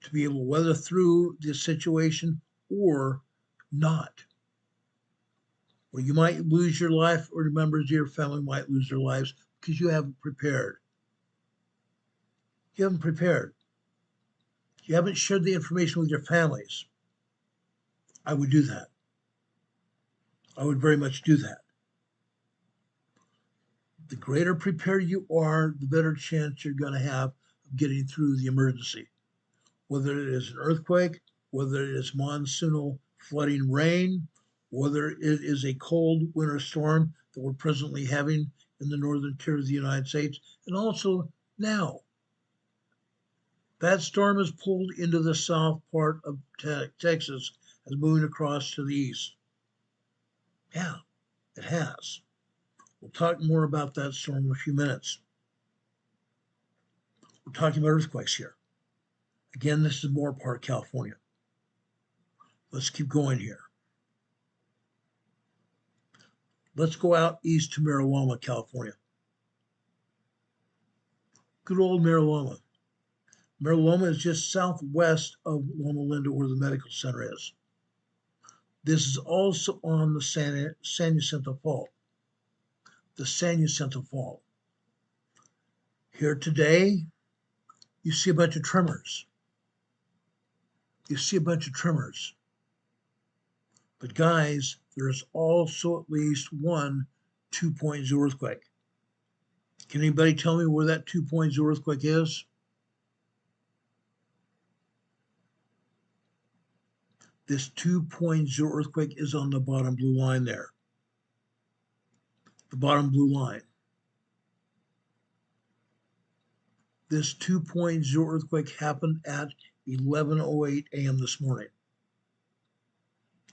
to be able to weather through this situation or not. Where you might lose your life or the members of your family might lose their lives because you haven't prepared. You haven't prepared. You haven't shared the information with your families. I would do that. I would very much do that. The greater prepared you are, the better chance you're going to have of getting through the emergency. Whether it is an earthquake, whether it is monsoonal flooding rain, whether it is a cold winter storm that we're presently having in the northern tier of the United States, and also now. That storm is pulled into the south part of Texas is moving across to the east. Yeah, it has. We'll talk more about that storm in a few minutes. We're talking about earthquakes here. Again, this is more part of California. Let's keep going here. Let's go out east to Marijuana, California. Good old Marijuana. Marijuana is just southwest of Loma Linda, where the medical center is. This is also on the San Jacinto Fault. The San Jacinto Fault. Here today, you see a bunch of tremors. You see a bunch of tremors. But guys, there's also at least one 2.0 earthquake. Can anybody tell me where that 2.0 earthquake is? This 2.0 earthquake is on the bottom blue line there. The bottom blue line. This 2.0 earthquake happened at 11:08 a.m. this morning.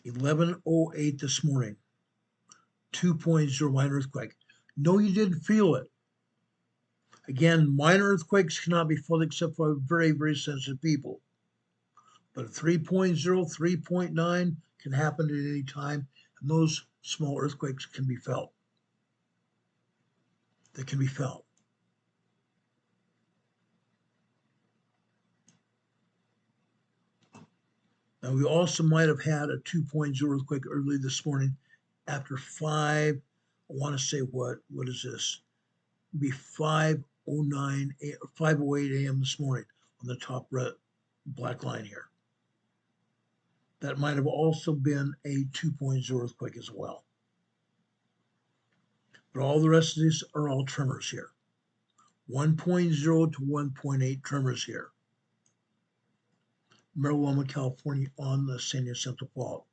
11:08 this morning. 2.0 minor earthquake. No, you didn't feel it. Again, minor earthquakes cannot be felt except for very, very sensitive people. But a 3.0, 3.9 can happen at any time, and those small earthquakes can be felt. They can be felt. Now, we also might have had a 2.0 earthquake early this morning after 5, I want to say what is this? It'd be 5:08 a.m. this morning on the top red black line here. That might have also been a 2.0 earthquake as well. But all the rest of these are all tremors here. 1.0 to 1.8 tremors here. Marijuana, California on the San Jacinto Fault.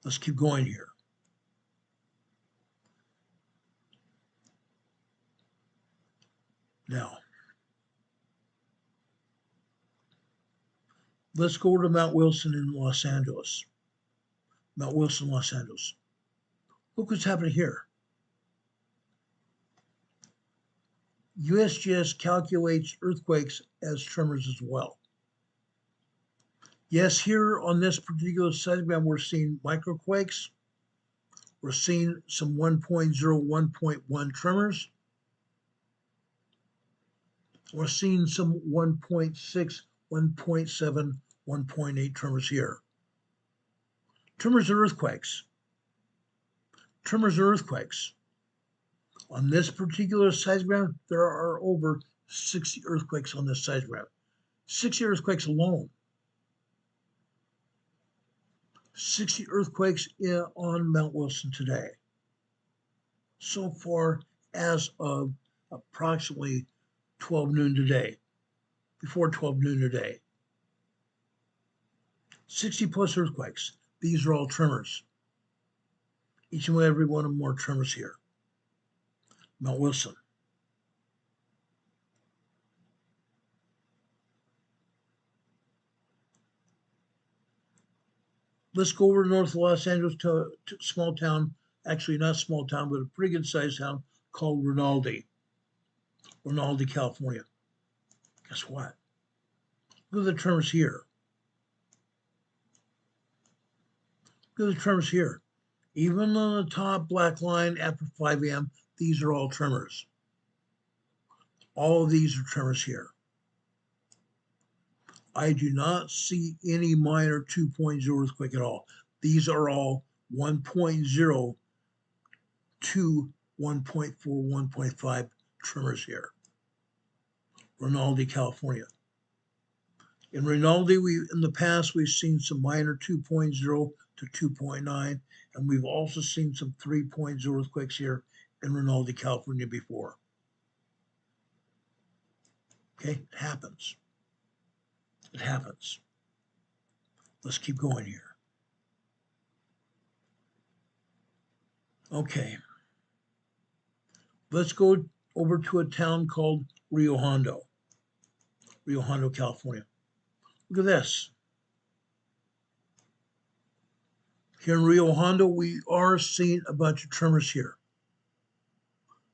Let's keep going here. Now, let's go over to Mount Wilson in Los Angeles. Mount Wilson, Los Angeles. Look what's happening here. USGS calculates earthquakes as tremors as well. Yes, here on this particular seismogram, we're seeing microquakes. We're seeing some 1.0, 1.1 tremors. We're seeing some 1.6, 1.7, 1.8 tremors here. Tremors are earthquakes. Tremors are earthquakes. On this particular seismogram, there are over 60 earthquakes on this seismogram. 60 earthquakes alone. 60 earthquakes on Mount Wilson today. So far as of approximately 12 noon today, before 12 noon today. 60 plus earthquakes. These are all tremors. Each and every one of them are tremors here. Mount Wilson. Let's go over to north of Los Angeles to a small town, actually not small town, but a pretty good sized town called Rinaldi, California. Guess what? Look at the tremors here. Look at the tremors here. Even on the top black line after 5 a.m., these are all tremors. All of these are tremors here. I do not see any minor 2.0 earthquake at all. These are all 1.0 to 1.4, 1.5 tremors here. Rinaldi, California. In Rinaldi, in the past, we've seen some minor 2.0 to 2.9, and we've also seen some 3.0 earthquakes here in Rinaldi, California before. Okay, it happens. It happens. Let's keep going here. Okay. Let's go over to a town called Rio Hondo, California. Look at this. Here in Rio Hondo, we are seeing a bunch of tremors here.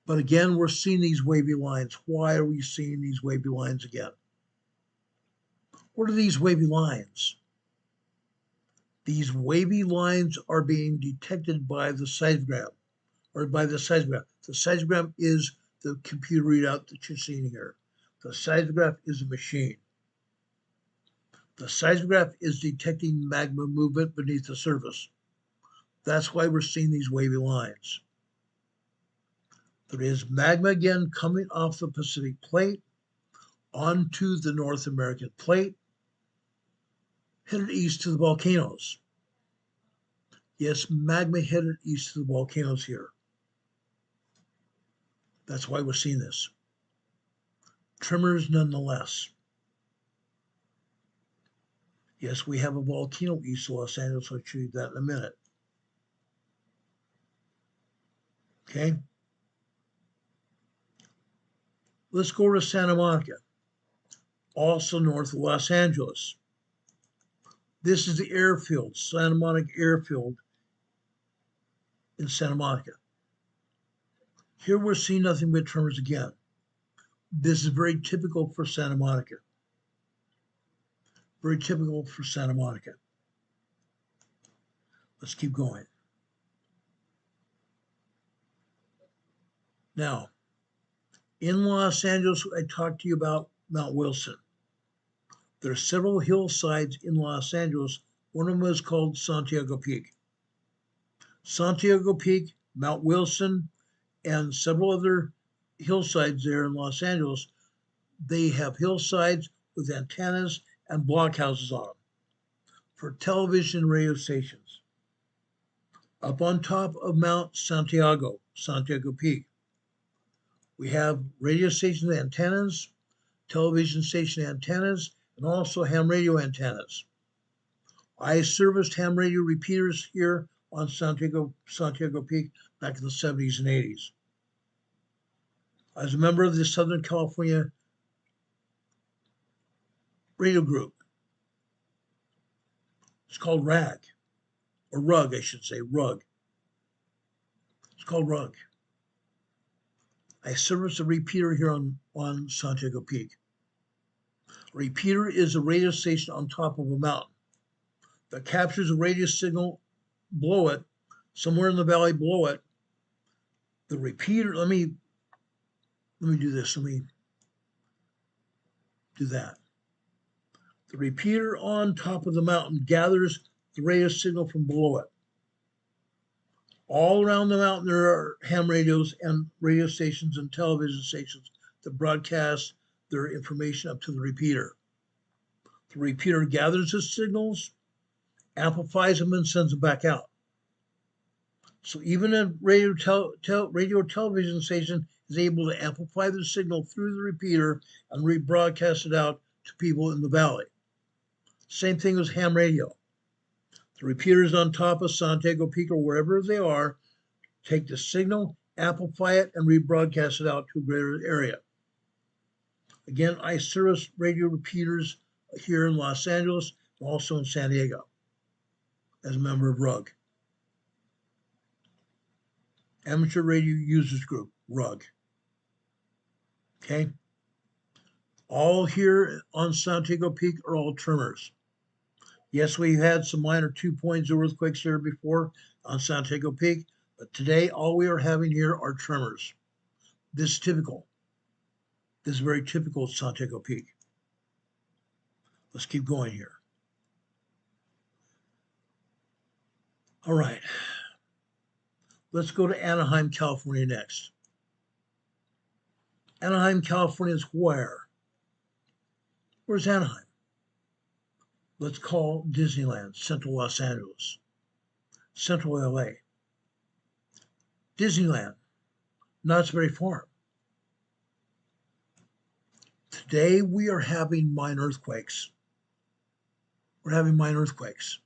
But again, we're seeing these wavy lines. Why are we seeing these wavy lines again? What are these wavy lines? These wavy lines are being detected by the seismogram, or by the seismograph. The seismogram is the computer readout that you're seeing here. The seismograph is a machine. The seismograph is detecting magma movement beneath the surface. That's why we're seeing these wavy lines. There is magma again coming off the Pacific plate onto the North American plate, headed east to the volcanoes. Yes, magma headed east to the volcanoes here. That's why we're seeing this. Tremors nonetheless. Yes, we have a volcano east of Los Angeles. I'll show you that in a minute. Okay. Let's go to Santa Monica, also north of Los Angeles. This is the airfield, Santa Monica Airfield in Santa Monica. Here we're seeing nothing but tremors again. This is very typical for Santa Monica. Very typical for Santa Monica. Let's keep going. Now, in Los Angeles, I talked to you about Mount Wilson. There are several hillsides in Los Angeles. One of them is called Santiago Peak. Santiago Peak, Mount Wilson, and several other hillsides there in Los Angeles. They have hillsides with antennas and blockhouses on them for television and radio stations. Up on top of Mount Santiago, Santiago Peak, we have radio station antennas, television station antennas, and also ham radio antennas. I serviced ham radio repeaters here on Santiago Peak back in the 70s and 80s. I was a member of the Southern California radio group. It's called RAG, or RUG, I should say, RUG. It's called RUG. I service a repeater here on Santiago Peak. A repeater is a radio station on top of a mountain that captures a radio signal below it, somewhere in the valley below it. The repeater, let me do this, let me do that. The repeater on top of the mountain gathers the radio signal from below it. All around the mountain, there are ham radios and radio stations and television stations that broadcast their information up to the repeater. The repeater gathers the signals, amplifies them, and sends them back out. So even a radio television station is able to amplify the signal through the repeater and rebroadcast it out to people in the valley. Same thing as ham radio. The repeaters on top of Santiago Peak or wherever they are take the signal, amplify it, and rebroadcast it out to a greater area. Again, I service radio repeaters here in Los Angeles, also in San Diego, as a member of RUG. Amateur Radio Users Group, RUG. Okay? All here on Santiago Peak are all tremors. Yes, we've had some minor 2.0 earthquakes here before on Santiago Peak, but today all we are having here are tremors. This is typical. This is very typical of Santiago Peak. Let's keep going here. All right. Let's go to Anaheim, California next. Anaheim, California is where? Where's Anaheim? Let's call Disneyland Central Los Angeles, Central LA. Disneyland, Knott's Berry Farm. Today we are having minor earthquakes. We're having minor earthquakes.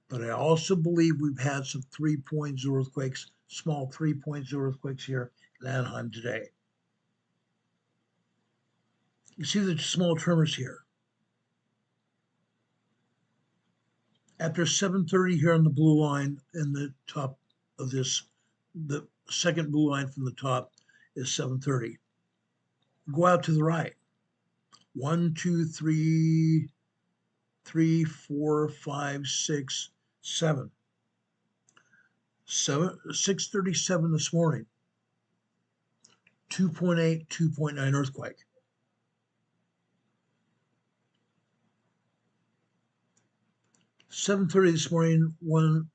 But I also believe we've had some 3.0 earthquakes, small 3.0 earthquakes here in Anaheim today. You see the small tremors here. After 7:30 here on the blue line in the top of this, the second blue line from the top is 7:30. Go out to the right. 1, 2, 3, 4, 5, 6, 7. 6:37 this morning. 2.8, 2.9 earthquake. 7:30 this morning,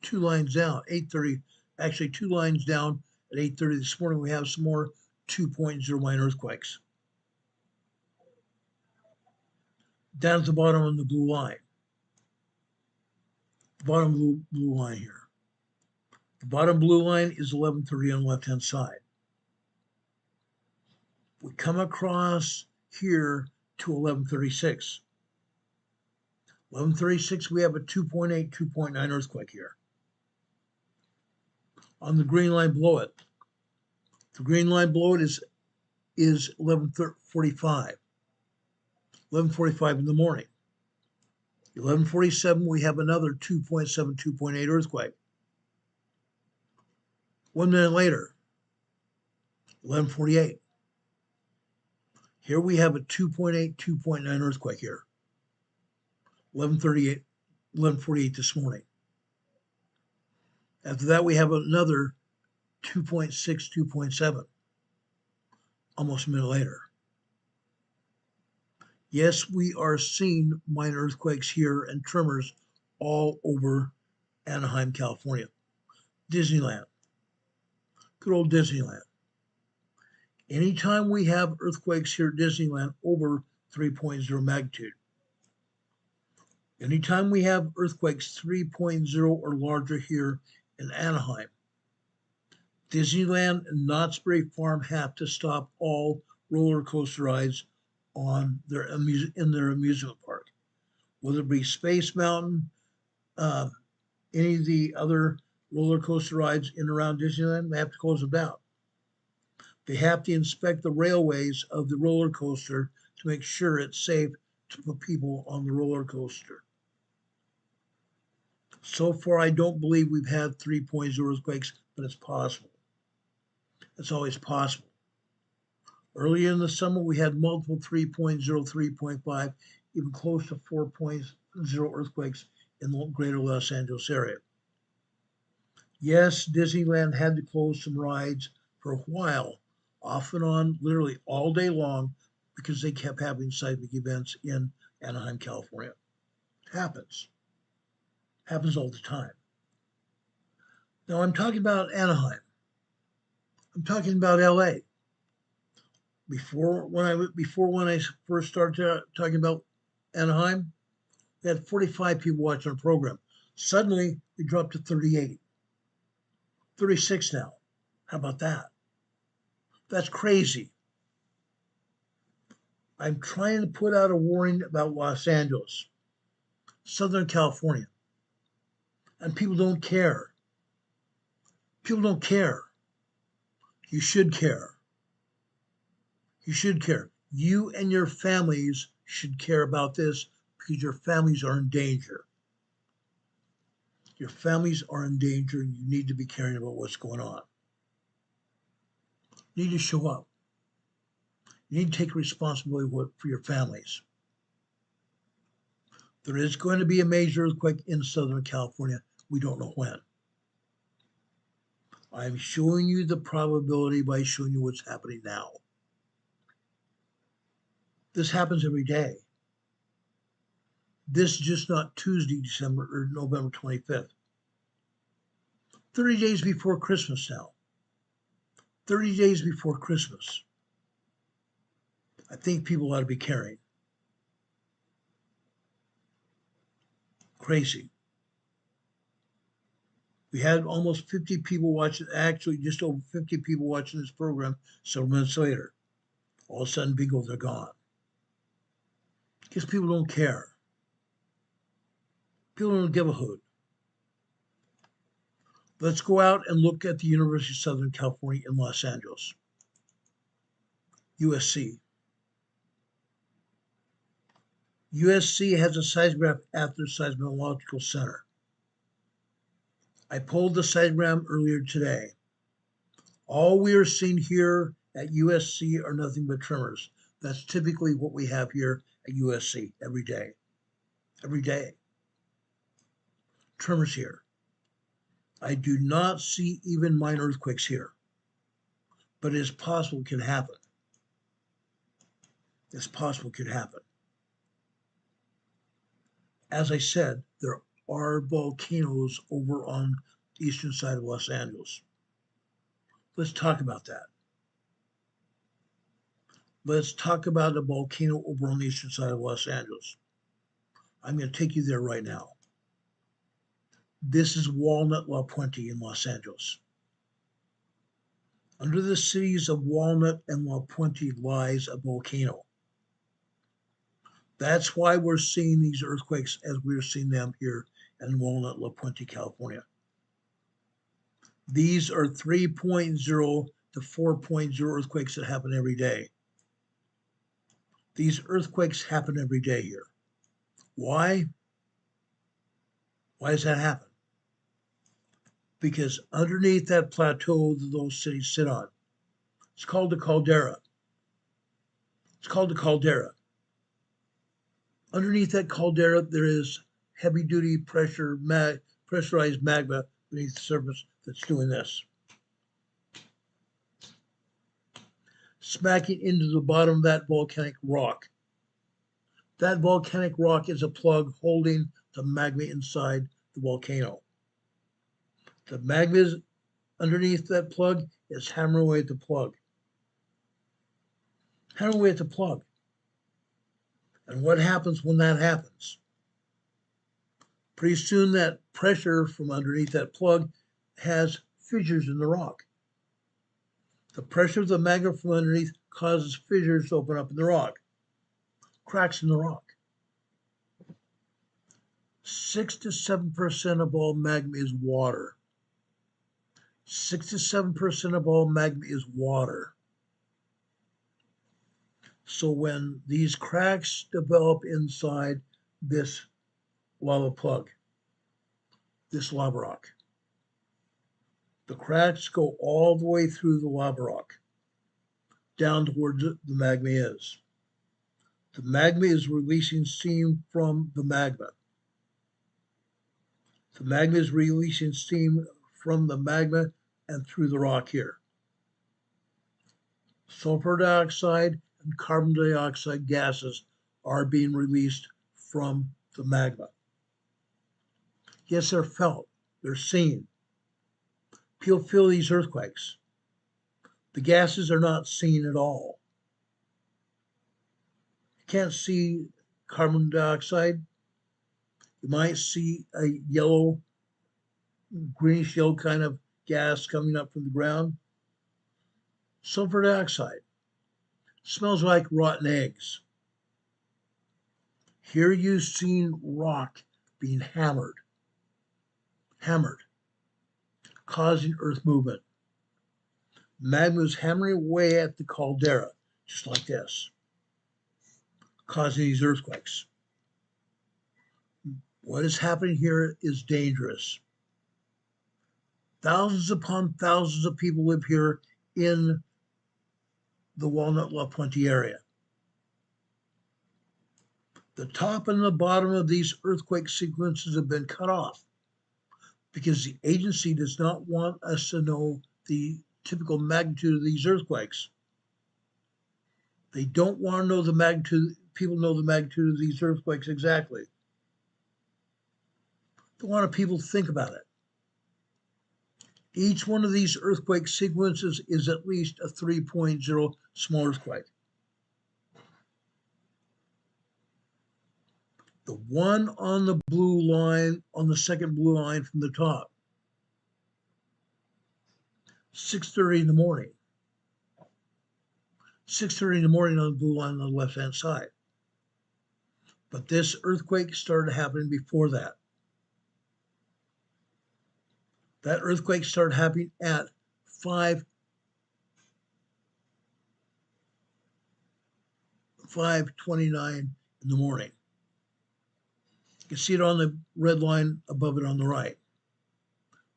two lines down. 8:30, actually 2 lines down at 8:30 this morning. We have some more 2.09 earthquakes. Down at the bottom on the blue line. The bottom blue line here. The bottom blue line is 11:30 on the left-hand side. We come across here to 11:36. 11:36, we have a 2.8, 2.9 earthquake here. On the green line below it, the green line below it is 11:45. 11:45 in the morning. 11:47, we have another 2.7, 2.8 earthquake. 1 minute later, 11:48. Here we have a 2.8, 2.9 earthquake here. 11:38, 11:48 this morning. After that, we have another 2.6, 2.7, almost a minute later. Yes, we are seeing minor earthquakes here and tremors all over Anaheim, California. Disneyland. Good old Disneyland. Anytime we have earthquakes here at Disneyland over 3.0 magnitude, anytime we have earthquakes 3.0 or larger here in Anaheim, Disneyland and Knott's Berry Farm have to stop all roller coaster rides on their amusement park, whether it be Space Mountain, any of the other roller coaster rides in and around Disneyland. They have to close them down. They have to inspect the railways of the roller coaster to make sure it's safe to put people on the roller coaster. So far, I don't believe we've had 3.0 earthquakes, but it's possible. It's always possible. Earlier in the summer, we had multiple 3.0, 3.5, even close to 4.0 earthquakes in the greater Los Angeles area. Yes, Disneyland had to close some rides for a while, off and on, literally all day long, because they kept having seismic events in Anaheim, California. It happens. Happens all the time. Now I'm talking about Anaheim. I'm talking about LA. Before when I first started talking about Anaheim, we had 45 people watching our program. Suddenly we dropped to 38. 36 now. How about that? That's crazy. I'm trying to put out a warning about Los Angeles, Southern California, and people don't care. People don't care. You should care. You should care. You and your families should care about this because your families are in danger. Your families are in danger and you need to be caring about what's going on. You need to show up. You need to take responsibility for your families. There is going to be a major earthquake in Southern California. We don't know when. I'm showing you the probability by showing you what's happening now. This happens every day. This is just not Tuesday, December or November 25th. 30 days before Christmas now. 30 days before Christmas. I think people ought to be caring. Crazy. We had almost 50 people watching, actually just over 50 people watching this program several minutes later. All of a sudden, bingo, they're gone. Because people don't care. People don't give a hoot. Let's go out and look at the University of Southern California in Los Angeles. USC. USC has a seismograph at their seismological center. I pulled the seismogram earlier today. All we are seeing here at USC are nothing but tremors. That's typically what we have here at USC every day. Every day. Tremors here. I do not see even minor earthquakes here, but it's possible it can happen. It's possible it could happen. As I said, there are volcanoes over on the eastern side of Los Angeles. Let's talk about that. Let's talk about a volcano over on the eastern side of Los Angeles. I'm going to take you there right now. This is Walnut La Puente in Los Angeles. Under the cities of Walnut and La Puente lies a volcano. That's why we're seeing these earthquakes as we're seeing them here in Walnut, La Puente, California. These are 3.0 to 4.0 earthquakes that happen every day. These earthquakes happen every day here. Why? Why does that happen? Because underneath that plateau that those cities sit on, it's called the caldera. It's called the caldera. Underneath that caldera, there is heavy-duty pressurized magma beneath the surface that's doing this. Smacking into the bottom of that volcanic rock. That volcanic rock is a plug holding the magma inside the volcano. The magma is underneath that plug is hammering away at the plug. Hammering away at the plug. And what happens when that happens? Pretty soon that pressure from underneath that plug has fissures in the rock. The pressure of the magma from underneath causes fissures to open up in the rock, cracks in the rock. 6 to 7% of all magma is water. 6 to 7% of all magma is water. So when these cracks develop inside this lava plug, this lava rock, the cracks go all the way through the lava rock, down to where the magma is. The magma is releasing steam from the magma. The magma is releasing steam from the magma and through the rock here. Sulfur dioxide and carbon dioxide gases are being released from the magma. Yes, they're felt, they're seen. People feel these earthquakes. The gases are not seen at all. You can't see carbon dioxide. You might see a yellow, greenish yellow kind of gas coming up from the ground. Sulfur dioxide smells like rotten eggs. Here you've seen rock being hammered, causing earth movement. Magma is hammering away at the caldera, just like this, causing these earthquakes. What is happening here is dangerous. Thousands upon thousands of people live here in the Walnut La Puente area. The top and the bottom of these earthquake sequences have been cut off because the agency does not want us to know the typical magnitude of these earthquakes. They don't want to know the magnitude, people know the magnitude of these earthquakes exactly. They want people to think about it. Each one of these earthquake sequences is at least a 3.0 small earthquake. The one on the blue line, on the second blue line from the top, 6:30 in the morning. 6:30 in the morning on the blue line on the left-hand side. But this earthquake started happening before that. That earthquake started happening at 5:29 in the morning. You can see it on the red line above it on the right.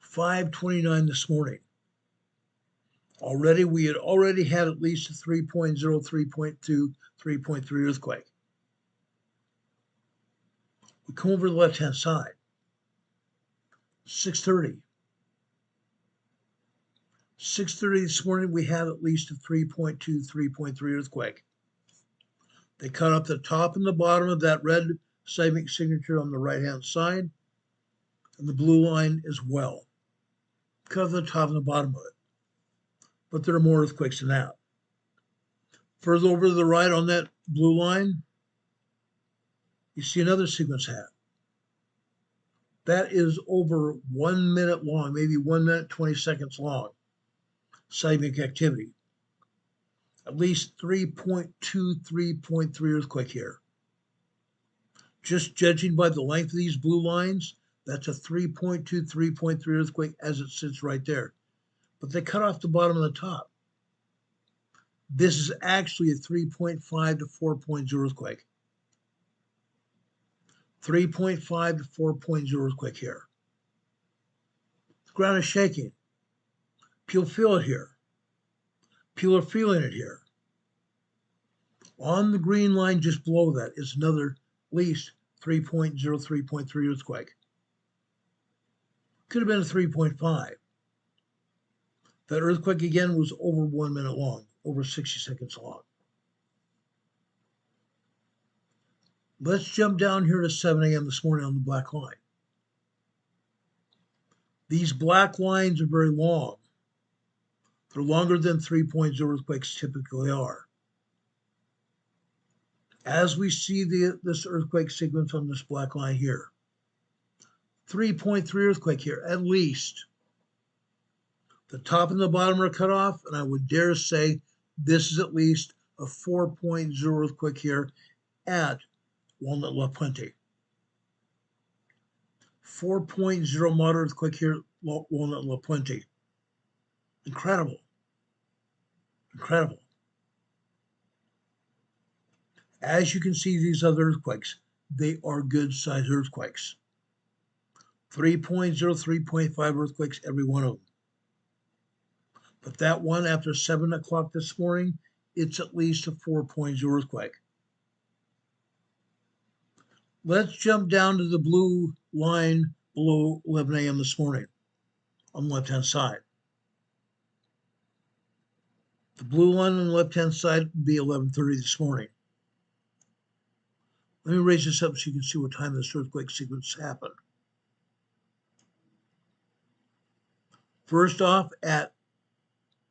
5:29 this morning. We had already had at least a 3.0, 3.2, 3.3 earthquake. We come over to the left-hand side. 6:30. 6:30 this morning, we had at least a 3.2, 3.3 earthquake. They cut up the top and the bottom of that red seismic signature on the right-hand side, and the blue line as well. Cut off the top and the bottom of it. But there are more earthquakes than that. Further over to the right on that blue line, you see another sequence hat. That is over 1 minute long, maybe 1 minute, 20 seconds long, seismic activity. At least 3.2, 3.3 earthquake here. Just judging by the length of these blue lines, that's a 3.2, 3.3 earthquake as it sits right there. But they cut off the bottom and the top. This is actually a 3.5 to 4.0 earthquake. 3.5 to 4.0 earthquake here. The ground is shaking. People feel it here. People are feeling it here. On the green line just below that is another at least 3.0, 3.3 earthquake. Could have been a 3.5. That earthquake again was over 1 minute long, over 60 seconds long. Let's jump down here to 7 a.m. this morning on the black line. These black lines are very long. They're longer than 3.0 earthquakes typically are. As we see this earthquake sequence on this black line here, 3.3 earthquake here, at least. The top and the bottom are cut off, and I would dare say this is at least a 4.0 earthquake here at Walnut La Puente. 4.0 moderate earthquake here at Walnut La Puente. Incredible. Incredible. As you can see, these other earthquakes, they are good-sized earthquakes. 3.0, 3.5 earthquakes, every one of them. But that one after 7 o'clock this morning, it's at least a 4.0 earthquake. Let's jump down to the blue line below 11 a.m. this morning on the left-hand side. The blue line on the left-hand side would be 11:30 this morning. Let me raise this up so you can see what time this earthquake sequence happened. First off, at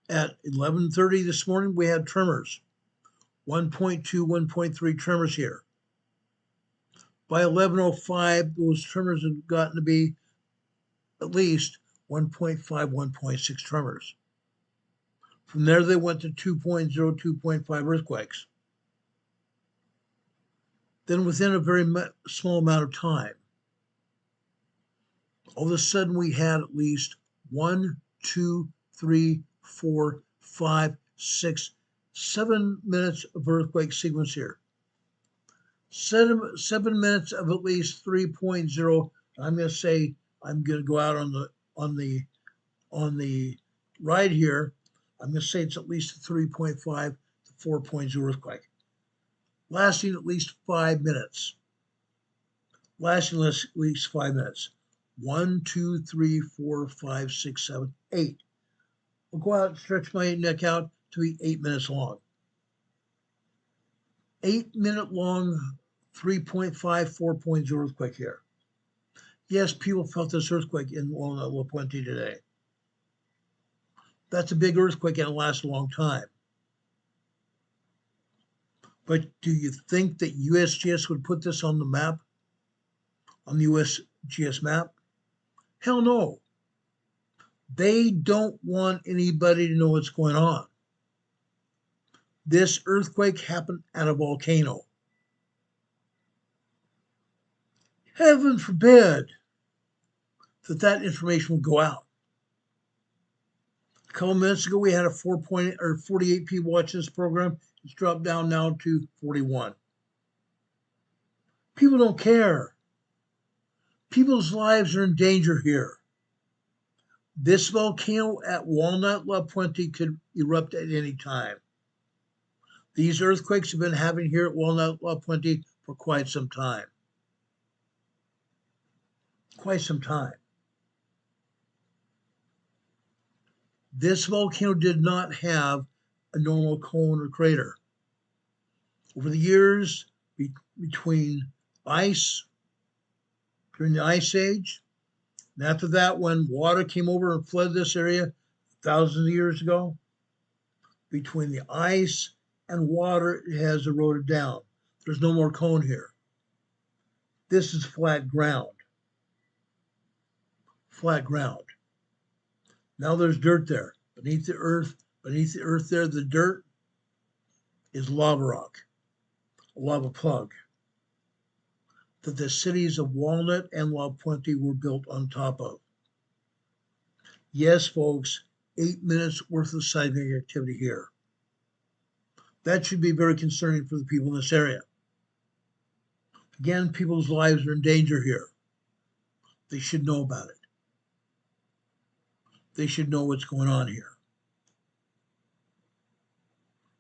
11:30 this morning, we had tremors. 1.2, 1.3 tremors here. By 11:05, those tremors had gotten to be at least 1.5, 1.6 tremors. From there, they went to 2.0, 2.5 earthquakes. Then within a very small amount of time, all of a sudden we had at least 1, 2, 3, 4, 5, 6, 7 minutes of earthquake sequence here. 7 minutes of at least 3.0. I'm going to go out on the right here. I'm going to say it's at least a 3.5 to 4.0 earthquake, lasting at least 5 minutes. Lasting at least 5 minutes. 1, 2, 3, 4, 5, 6, 7, 8. I'll go out and stretch my neck out to be 8 minutes long. 8 minute long, 3.5, 4.0 earthquake here. Yes, people felt this earthquake in Walnut La Puente today. That's a big earthquake and it lasts a long time. But do you think that USGS would put this on the map? On the USGS map? Hell no. They don't want anybody to know what's going on. This earthquake happened at a volcano. Heaven forbid that information would go out. A couple minutes ago, we had 48 people watching this program. It's dropped down now to 41. People don't care. People's lives are in danger here. This volcano at Walnut La Puente could erupt at any time. These earthquakes have been happening here at Walnut La Puente for quite some time. Quite some time. This volcano did not have a normal cone or crater. Over the years, between ice, during the Ice Age, and after that, when water came over and flooded this area thousands of years ago, between the ice and water, it has eroded down. There's no more cone here. This is flat ground. Flat ground. Now there's dirt there. Beneath the earth there, the dirt is lava rock, a lava plug that the cities of Walnut and La Puente were built on top of. Yes, folks, 8 minutes worth of seismic activity here. That should be very concerning for the people in this area. Again, people's lives are in danger here. They should know about it. They should know what's going on here.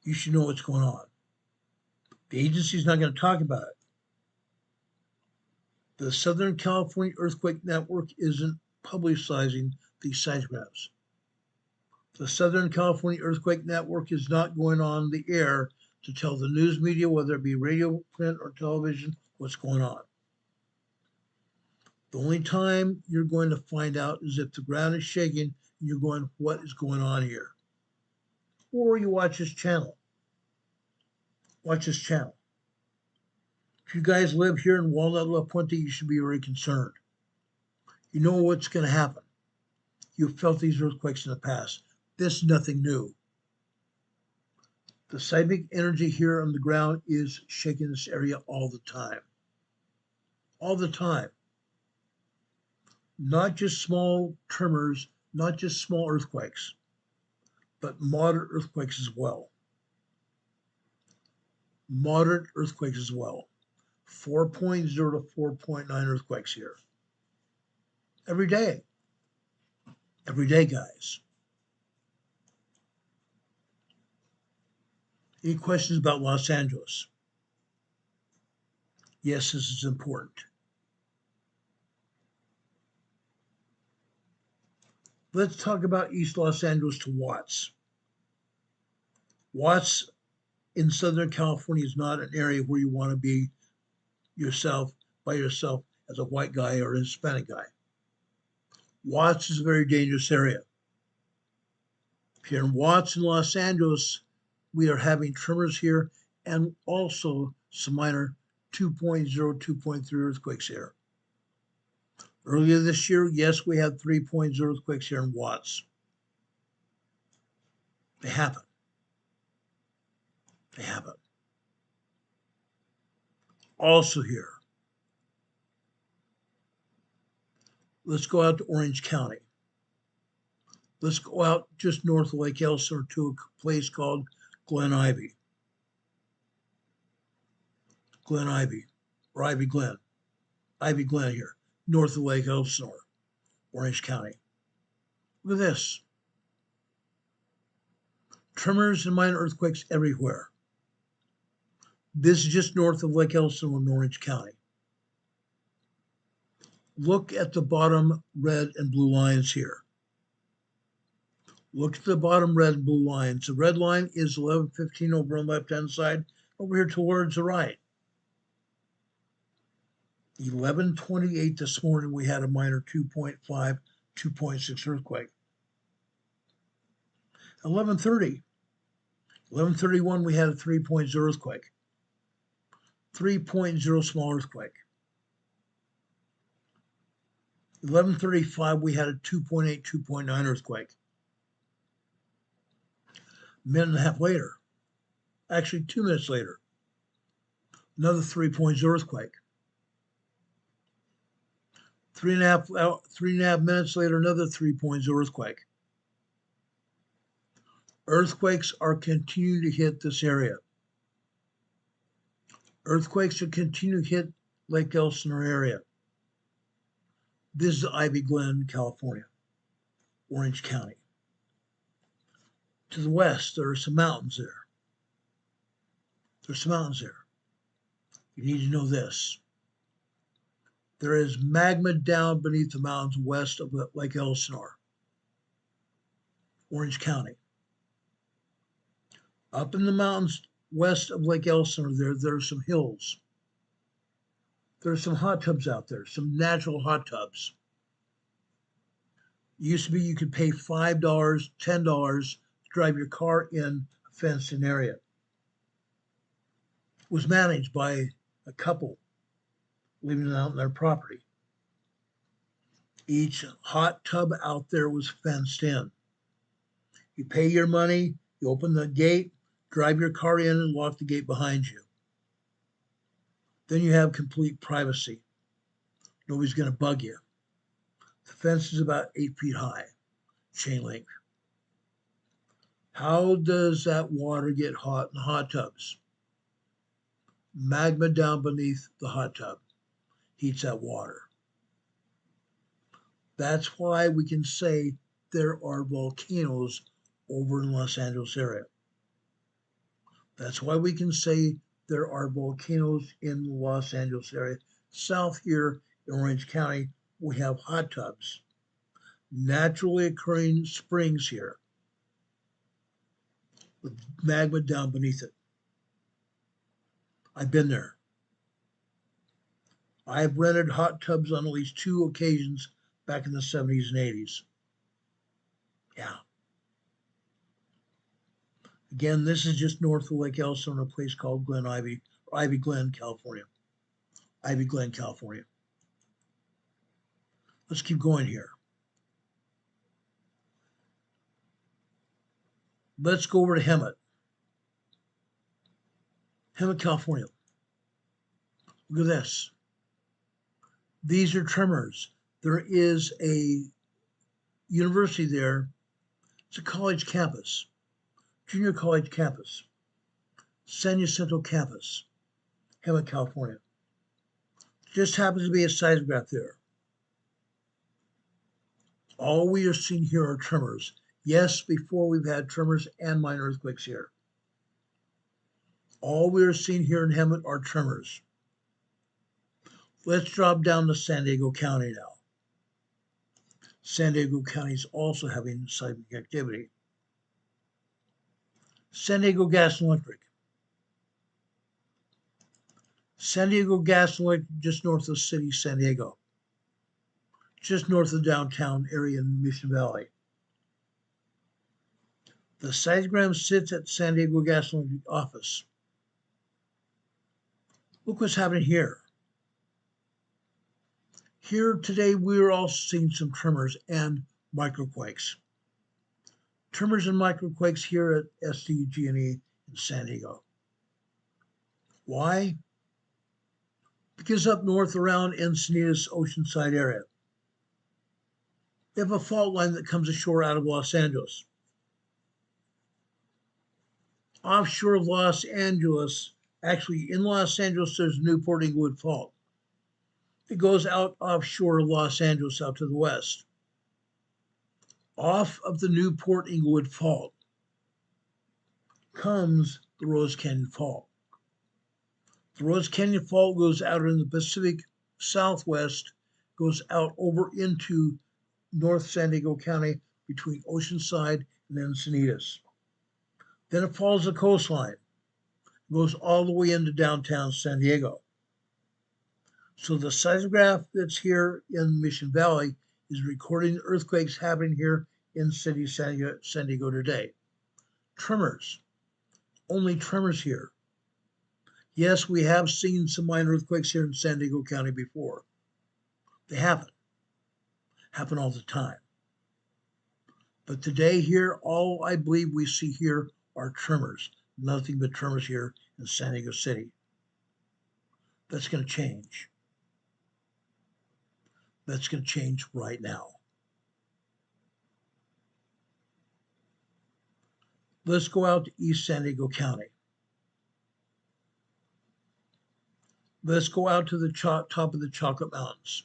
You should know what's going on. The agency's not going to talk about it. The Southern California Earthquake Network isn't publicizing these seismographs. The Southern California Earthquake Network is not going on the air to tell the news media, whether it be radio, print, or television, what's going on. The only time you're going to find out is if the ground is shaking and you're going, what is going on here? Or you watch this channel. Watch this channel. If you guys live here in Walnut La Puente, you should be very concerned. You know what's going to happen. You've felt these earthquakes in the past. This is nothing new. The seismic energy here on the ground is shaking this area all the time. All the time. Not just small tremors, not just small earthquakes, but moderate earthquakes as well. Moderate earthquakes as well. 4.0 to 4.9 earthquakes here. Every day. Every day, guys. Any questions about Los Angeles? Yes, this is important. Let's talk about East Los Angeles to Watts. Watts in Southern California is not an area where you want to be by yourself as a white guy or a Hispanic guy. Watts is a very dangerous area. Here in Watts in Los Angeles, we are having tremors here and also some minor 2.0, 2.3 earthquakes here. Earlier this year, yes, we had 3.0 earthquakes here in Watts. They happen. They happen. Also here, let's go out to Orange County. Let's go out just north of Lake Elsinore to a place called Glen Ivy. Glen Ivy, or Ivy Glen. Ivy Glen here, north of Lake Elsinore, Orange County. Look at this. Tremors and minor earthquakes everywhere. This is just north of Lake Elsinore in Orange County. Look at the bottom red and blue lines here. Look at the bottom red and blue lines. The red line is 11:15 over on the left-hand side, over here towards the right. 11:28 this morning, we had a minor 2.5, 2.6 earthquake. 11:31, we had a 3.0 earthquake. 3.0 small earthquake. 11:35, we had a 2.8, 2.9 earthquake. A minute and a half later, actually 2 minutes later, another 3.0 earthquake. 3.5 minutes later, another 3.0 earthquake. Earthquakes are continuing to hit this area. Earthquakes are continuing to hit Lake Elsinore area. This is Ivy Glen, California, Orange County. To the west, there are some mountains there. There's some mountains there. You need to know this. There is magma down beneath the mountains west of Lake Elsinore, Orange County. Up in the mountains west of Lake Elsinore, there are some hills. There are some hot tubs out there, some natural hot tubs. It used to be you could pay $5, $10 to drive your car in a fenced-in area. It was managed by a couple living out on their property. Each hot tub out there was fenced in. You pay your money, you open the gate, drive your car in and lock the gate behind you. Then you have complete privacy. Nobody's going to bug you. The fence is about 8 feet high, chain link. How does that water get hot in the hot tubs? Magma down beneath the hot tub heats that water. That's why we can say there are volcanoes over in Los Angeles area. That's why we can say there are volcanoes in the Los Angeles area. South here in Orange County, we have hot tubs, naturally occurring springs here with magma down beneath it. I've been there. I've rented hot tubs on at least 2 occasions back in the 70s and 80s. Yeah. Again, this is just north of Lake Elsinore, a place called Ivy Glen, California. Ivy Glen, California. Let's keep going here. Let's go over to Hemet. Hemet, California. Look at this. These are tremors. There is a university there. It's a college campus, junior college campus, San Jacinto campus, Hemet, California. Just happens to be a seismograph there. All we are seeing here are tremors. Yes, before we've had tremors and minor earthquakes here. All we are seeing here in Hemet are tremors. Let's drop down to San Diego County now. San Diego County is also having seismic activity. San Diego Gas and Electric. San Diego Gas and Electric, just north of the city, San Diego. Just north of the downtown area in Mission Valley. The seismogram sits at San Diego Gas and Electric office. Look what's happening here. Here today, we are also seeing some tremors and microquakes. Tremors and microquakes here at SDG&E in San Diego. Why? Because up north around Encinitas Oceanside area, they have a fault line that comes ashore out of Los Angeles. Offshore of Los Angeles, actually in Los Angeles, there's Newport Inglewood Fault. It goes out offshore of Los Angeles out to the west. Off of the Newport Inglewood Fault comes the Rose Canyon Fault. The Rose Canyon Fault goes out in the Pacific Southwest, goes out over into North San Diego County between Oceanside and Encinitas. Then it follows the coastline, goes all the way into downtown San Diego. So the seismograph that's here in Mission Valley is recording earthquakes happening here in city San Diego today. Tremors, only tremors here. Yes, we have seen some minor earthquakes here in San Diego County before. They happen all the time. But today here, all I believe we see here are tremors, nothing but tremors here in San Diego City. That's going to change. That's going to change right now. Let's go out to East San Diego County. Let's go out to the top of the Chocolate Mountains.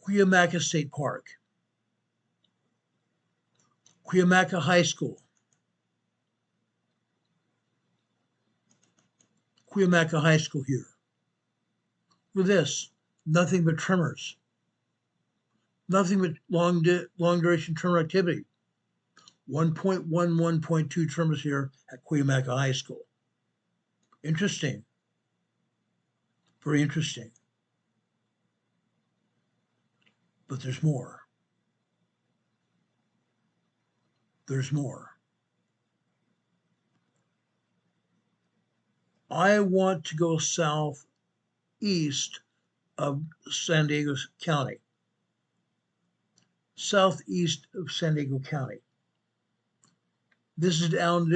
Cuyamaca State Park, Cuyamaca High School, Cuyamaca High School here. Look at this, nothing but tremors. Nothing but long duration tremor activity. 1.1, 1.2 tremors here at Cuyamaca High School. Interesting. Very interesting. But there's more. There's more. I want to go southeast of San Diego County. Southeast of San Diego County. This is down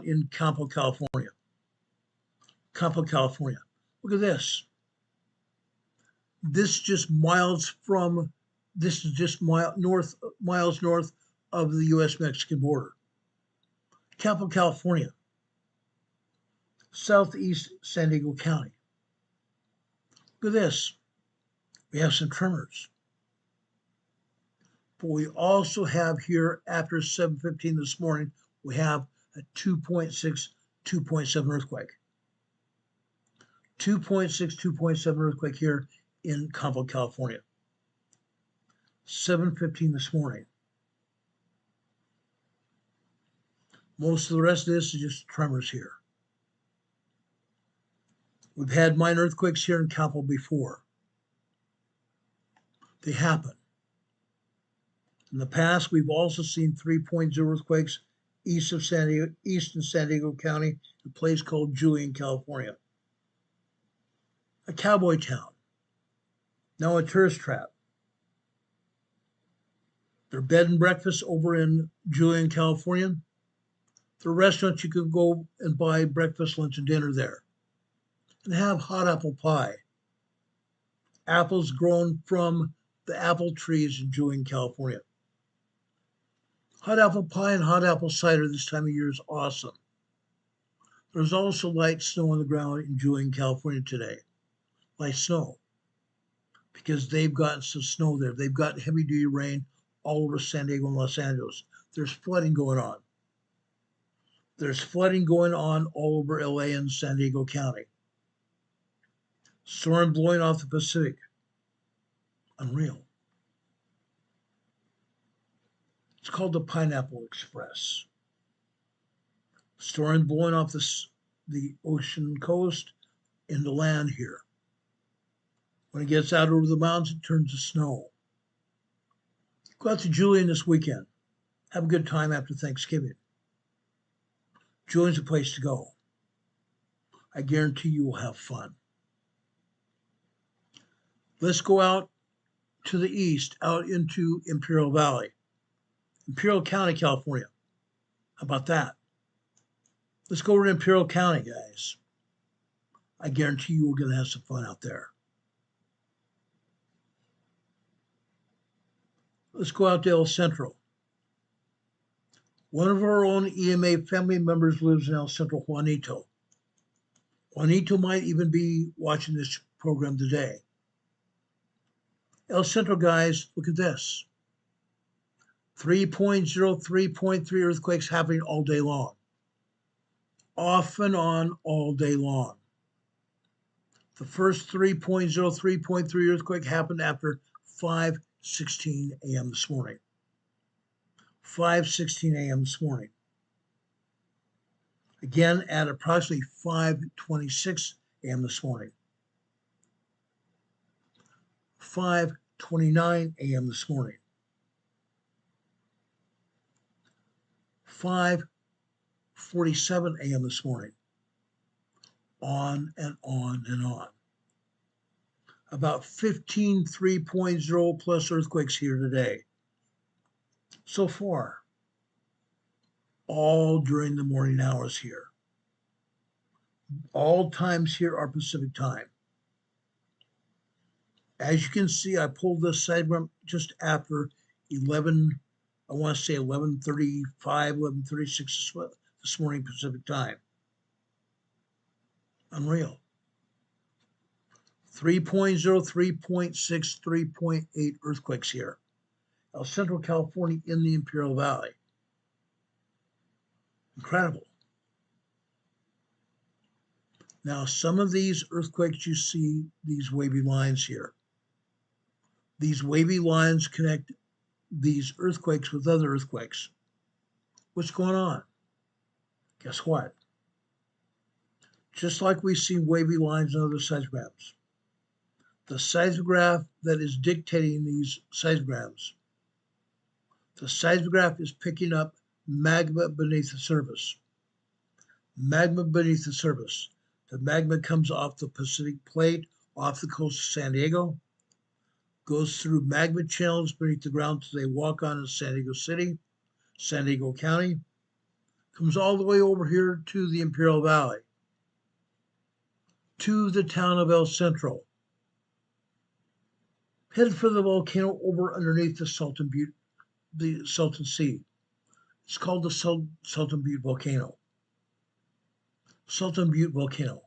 in Campo, California. Campo, California. Look at this. This is just miles north of the U.S.-Mexican border. Campo, California. Southeast San Diego County. Look at this. We have some tremors. But we also have here, after 7:15 this morning, we have a 2.6, 2.7 earthquake. 2.6, 2.7 earthquake here in Campo, California. 7:15 this morning. Most of the rest of this is just tremors here. We've had minor earthquakes here in Campo before. They happen. In the past, we've also seen 3.0 earthquakes east in San Diego County, a place called Julian, California. A cowboy town, now a tourist trap. Their bed and breakfast over in Julian, California. The restaurants you can go and buy breakfast, lunch, and dinner there. And have hot apple pie. Apples grown from the apple trees in Julian, California. Hot apple pie and hot apple cider this time of year is awesome. There's also light snow on the ground in Julian, California today. Light snow. Because they've gotten some snow there. They've got heavy duty rain all over San Diego and Los Angeles. There's flooding going on. There's flooding going on all over LA and San Diego County. Storm blowing off the Pacific. Unreal. It's called the Pineapple Express. Storm blowing off the ocean coast into land here. When it gets out over the mountains, it turns to snow. Go out to Julian this weekend. Have a good time after Thanksgiving. Julian's a place to go. I guarantee you will have fun. Let's go out to the east, out into Imperial Valley. Imperial County, California. How about that? Let's go over to Imperial County, guys. I guarantee you we're going to have some fun out there. Let's go out to El Centro. One of our own EMA family members lives in El Centro, Juanito. Juanito might even be watching this program today. El Centro, guys, look at this. 3.0, 3.3 earthquakes happening all day long. Off and on all day long. The first 3.0, 3.3 earthquake happened after 5:16 a.m. this morning. 5:16 a.m. this morning. Again at approximately 5:26 a.m. this morning. 5:29 a.m. this morning. 5:47 a.m. this morning. On and on and on. About 15 3.0 plus earthquakes here today. So far. All during the morning hours here. All times here are Pacific time. As you can see, I pulled this segment just after 11, I want to say 11:35, 11:36 this morning Pacific time. Unreal. 3.0, 3.6, 3.8 earthquakes here. Central California in the Imperial Valley. Incredible. Now, some of these earthquakes, you see these wavy lines here. These wavy lines connect these earthquakes with other earthquakes. What's going on? Guess what? Just like we see wavy lines in other seismographs, the seismograph that is dictating these seismograms, the seismograph is picking up magma beneath the surface. Magma beneath the surface. The magma comes off the Pacific Plate, off the coast of San Diego, goes through magma channels beneath the ground till they walk on in San Diego City, San Diego County, comes all the way over here to the Imperial Valley, to the town of El Centro, headed for the volcano over underneath the Salton Sea. It's called the Salton Butte Volcano. Salton Butte Volcano.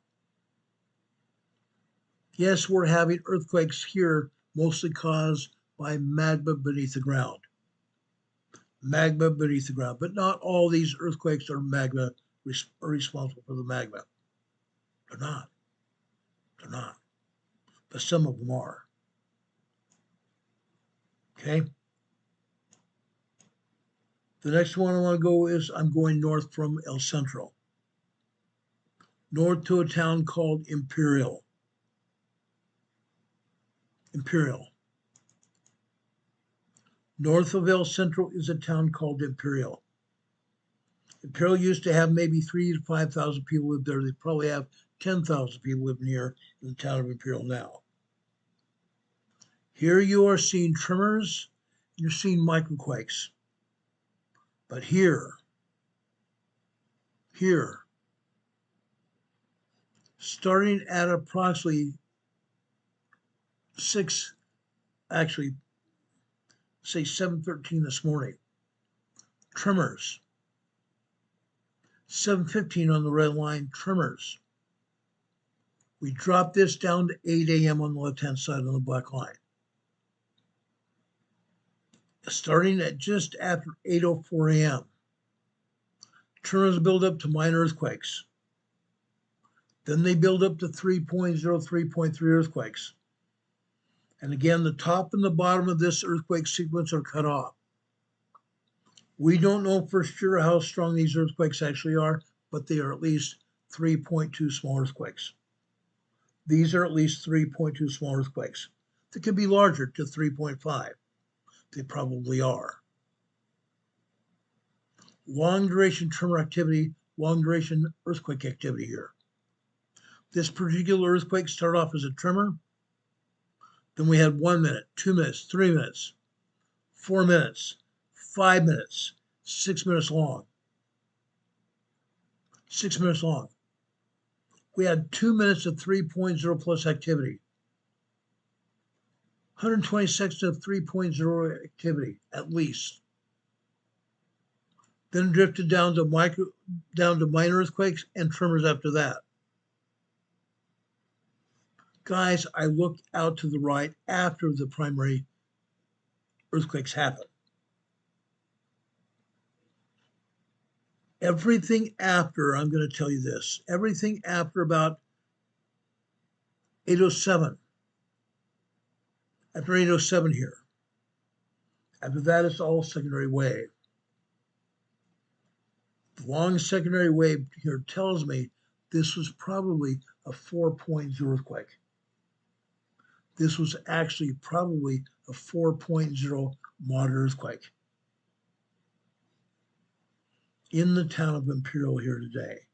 Yes, we're having earthquakes here, mostly caused by magma beneath the ground. Magma beneath the ground, but not all these earthquakes are responsible for the magma. They're not. They're not. But some of them are. Okay. The next one I want to go is I'm going north from El Centro. North to a town called Imperial. Imperial. North of El Centro is a town called Imperial. Imperial used to have maybe 3,000 to 5,000 people live there. They probably have 10,000 people living here in the town of Imperial now. Here you are seeing tremors, you're seeing microquakes. But here, starting at approximately 7:13 this morning, tremors. 7:15 on the red line, tremors. We dropped this down to 8 a.m. on the left-hand side on the black line. Starting at just after 8:04 a.m., tremors build up to minor earthquakes. Then they build up to 3.0, 3.3 earthquakes. And again, the top and the bottom of this earthquake sequence are cut off. We don't know for sure how strong these earthquakes actually are, but they are at least 3.2 small earthquakes. These are at least 3.2 small earthquakes. They could be larger to 3.5. They probably are. Long duration tremor activity, long duration earthquake activity here. This particular earthquake started off as a tremor. Then we had 1 minute, 2 minutes, 3 minutes, 4 minutes, 5 minutes, 6 minutes long. 6 minutes long. We had 2 minutes of 3.0 plus activity. 120 seconds of 3.0 activity, at least. Then drifted down to minor earthquakes and tremors after that. Guys, I looked out to the right after the primary earthquakes happened. Everything after, I'm going to tell you this, everything after about 8:07, after 8:07 here, after that it's all secondary wave. The long secondary wave here tells me this was probably a 4.0 earthquake. This was actually probably a 4.0 moderate earthquake in the town of Imperial here today.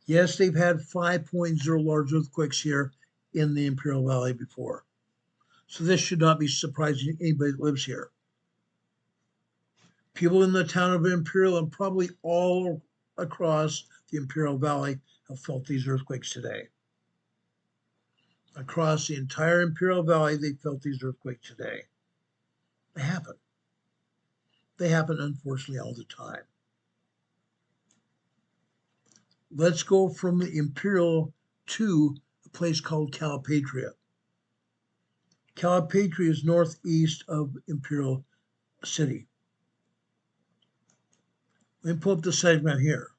Yes, they've had 5.0 large earthquakes here in the Imperial Valley before. So this should not be surprising to anybody that lives here. People in the town of Imperial and probably all across the Imperial Valley have felt these earthquakes today. Across the entire Imperial Valley, they felt these earthquakes today. They happen. They happen, unfortunately, all the time. Let's go from the Imperial to a a place called Calipatria. Calipatria is northeast of Imperial City. Let me pull up the segment here.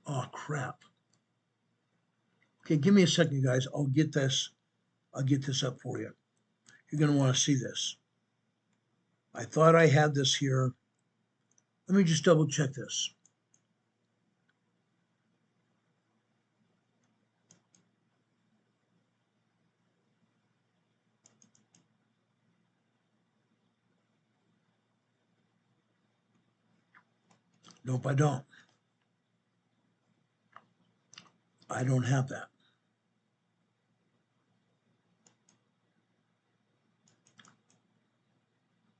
Oh, crap. Okay, give me a second, guys. I'll get this up for you. You're going to want to see this. I thought I had this here. Let me just double check this. Nope, I don't. I don't have that.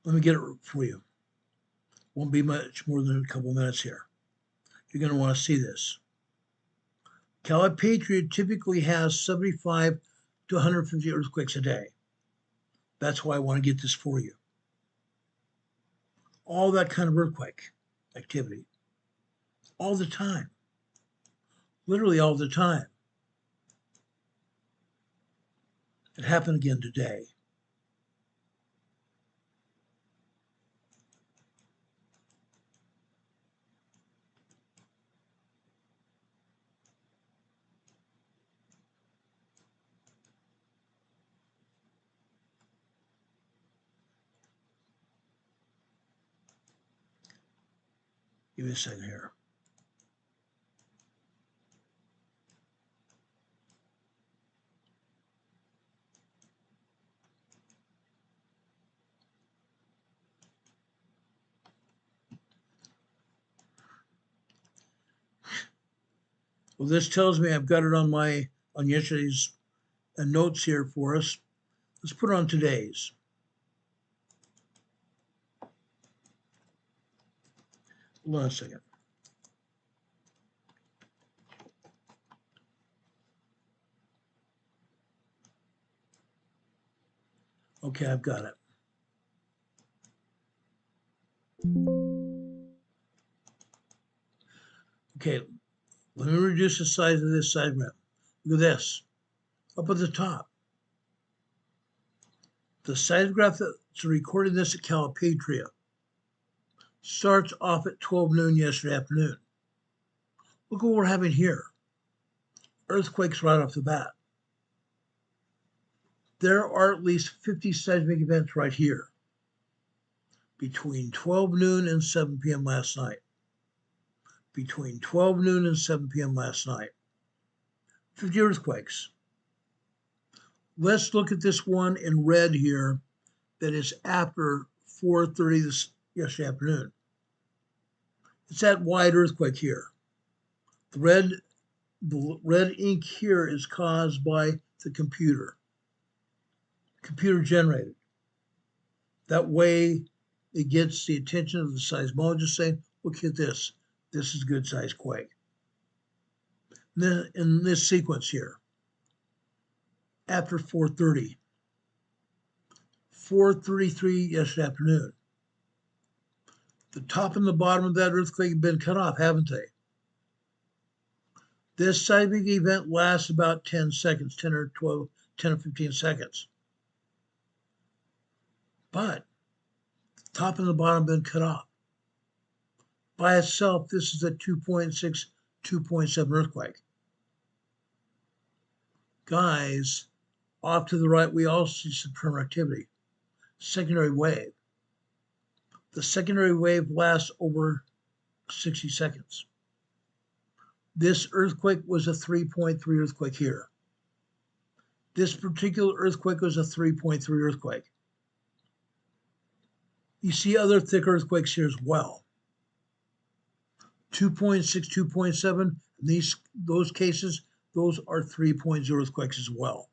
Let me get it for you. Won't be much more than a couple minutes here. You're going to want to see this. Calipatria typically has 75 to 150 earthquakes a day. That's why I want to get this for you. All that kind of earthquake activity. All the time. Literally all the time. It happened again today. Give me a second here. Well, this tells me I've got it on yesterday's notes here for us. Let's put it on today's. Hold on a second. Okay, I've got it. Okay, let me reduce the size of this segment. Look at this. Up at the top. The seismograph that's recording this at Calipatria starts off at 12 noon yesterday afternoon. Look what we're having here. Earthquakes right off the bat. There are at least 50 seismic events right here between 12 noon and 7 p.m. last night. Between 12 noon and 7 p.m. last night. 50 earthquakes. Let's look at this one in red here that is after 4:30 yesterday afternoon. It's that wide earthquake here. The red ink here is caused by the computer generated. That way it gets the attention of the seismologist saying, look at this. This is a good sized quake. Then in this sequence here, after 4:30, 4:33 yesterday afternoon, the top and the bottom of that earthquake have been cut off, haven't they? This seismic event lasts about 10 seconds, 10 or 15 seconds. But the top and the bottom have been cut off. By itself, this is a 2.6, 2.7 earthquake. Guys, off to the right, we also see some tremor activity. Secondary wave. The secondary wave lasts over 60 seconds. This earthquake was a 3.3 earthquake here. This particular earthquake was a 3.3 earthquake. You see other thick earthquakes here as well. 2.6, 2.7, those cases, those are 3.0 earthquakes as well.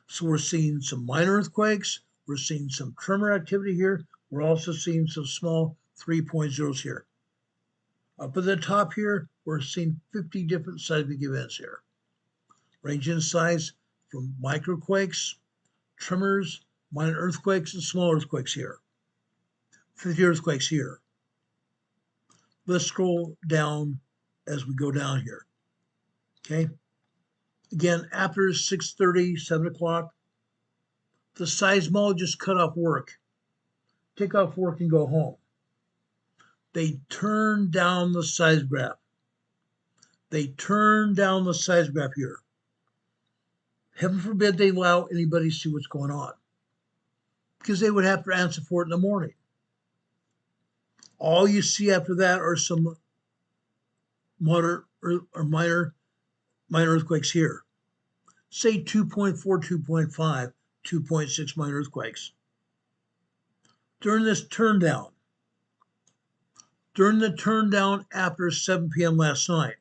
So we're seeing some minor earthquakes. We're seeing some tremor activity here. We're also seeing some small 3.0s here. Up at the top here, we're seeing 50 different seismic events here, ranging in size from microquakes, tremors, minor earthquakes, and small earthquakes here. 50 earthquakes here. Let's scroll down as we go down here. Okay. Again, after 6:30, 7 o'clock, the seismologists cut off work, take off work and go home. They turn down the seismograph. They turn down the seismograph here. Heaven forbid they allow anybody to see what's going on, because they would have to answer for it in the morning. All you see after that are some moderate or minor earthquakes here. Say 2.4, 2.5, 2.6 minor earthquakes. During this turn down, after 7 p.m. last night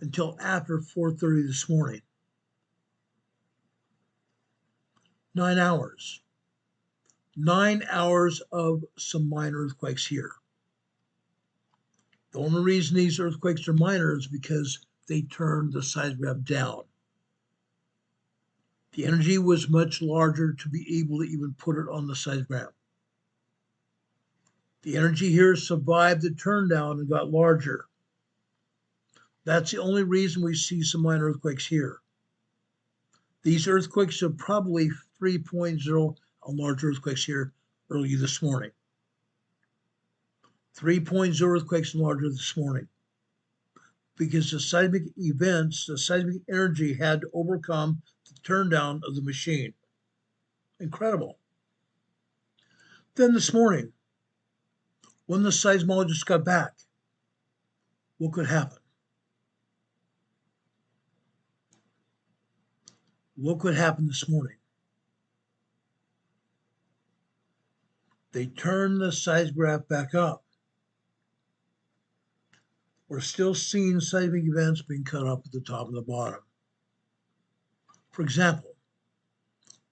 until after 4:30 this morning, 9 hours. 9 hours of some minor earthquakes here. The only reason these earthquakes are minor is because they turned the seismograph down. The energy was much larger to be able to even put it on the seismograph. The energy here survived the turn down and got larger. That's the only reason we see some minor earthquakes here. These earthquakes are probably 3.0 on large earthquakes here early this morning. 3.0 earthquakes and larger this morning. Because the seismic events, the seismic energy had to overcome the turn down of the machine. Incredible. Then this morning, when the seismologists got back, what could happen? What could happen this morning? They turned the seismograph back up. We're still seeing seismic events being cut up at the top and the bottom. For example,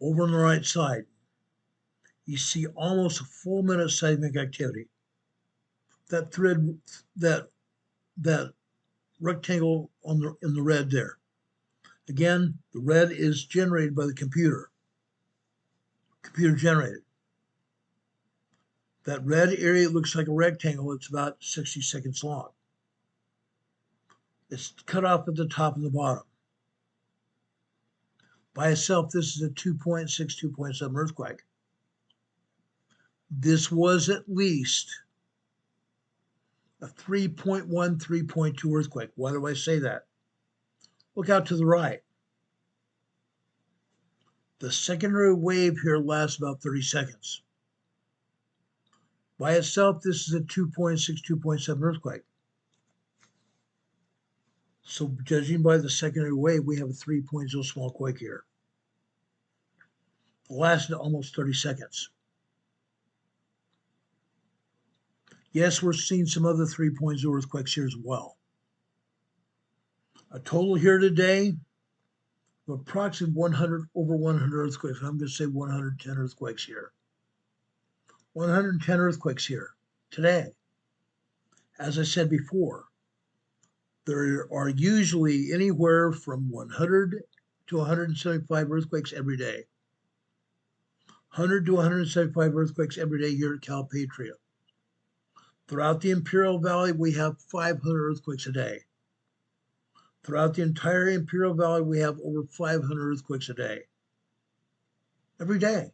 over on the right side, you see almost a full minute of seismic activity. That thread, that rectangle in the red there. Again, the red is generated by the computer generated. That red area looks like a rectangle. It's about 60 seconds long. It's cut off at the top and the bottom. By itself, this is a 2.6, 2.7 earthquake. This was at least a 3.1, 3.2 earthquake. Why do I say that? Look out to the right. The secondary wave here lasts about 30 seconds. By itself, this is a 2.6, 2.7 earthquake. So judging by the secondary wave, we have a 3.0 small quake here. It lasted almost 30 seconds. Yes, we're seeing some other 3.0 earthquakes here as well. A total here today of approximately over 100 earthquakes. I'm going to say 110 earthquakes here. 110 earthquakes here today. As I said before, there are usually anywhere from 100 to 175 earthquakes every day. 100 to 175 earthquakes every day here at Calpatria. Throughout the Imperial Valley, we have 500 earthquakes a day. Throughout the entire Imperial Valley, we have over 500 earthquakes a day. Every day.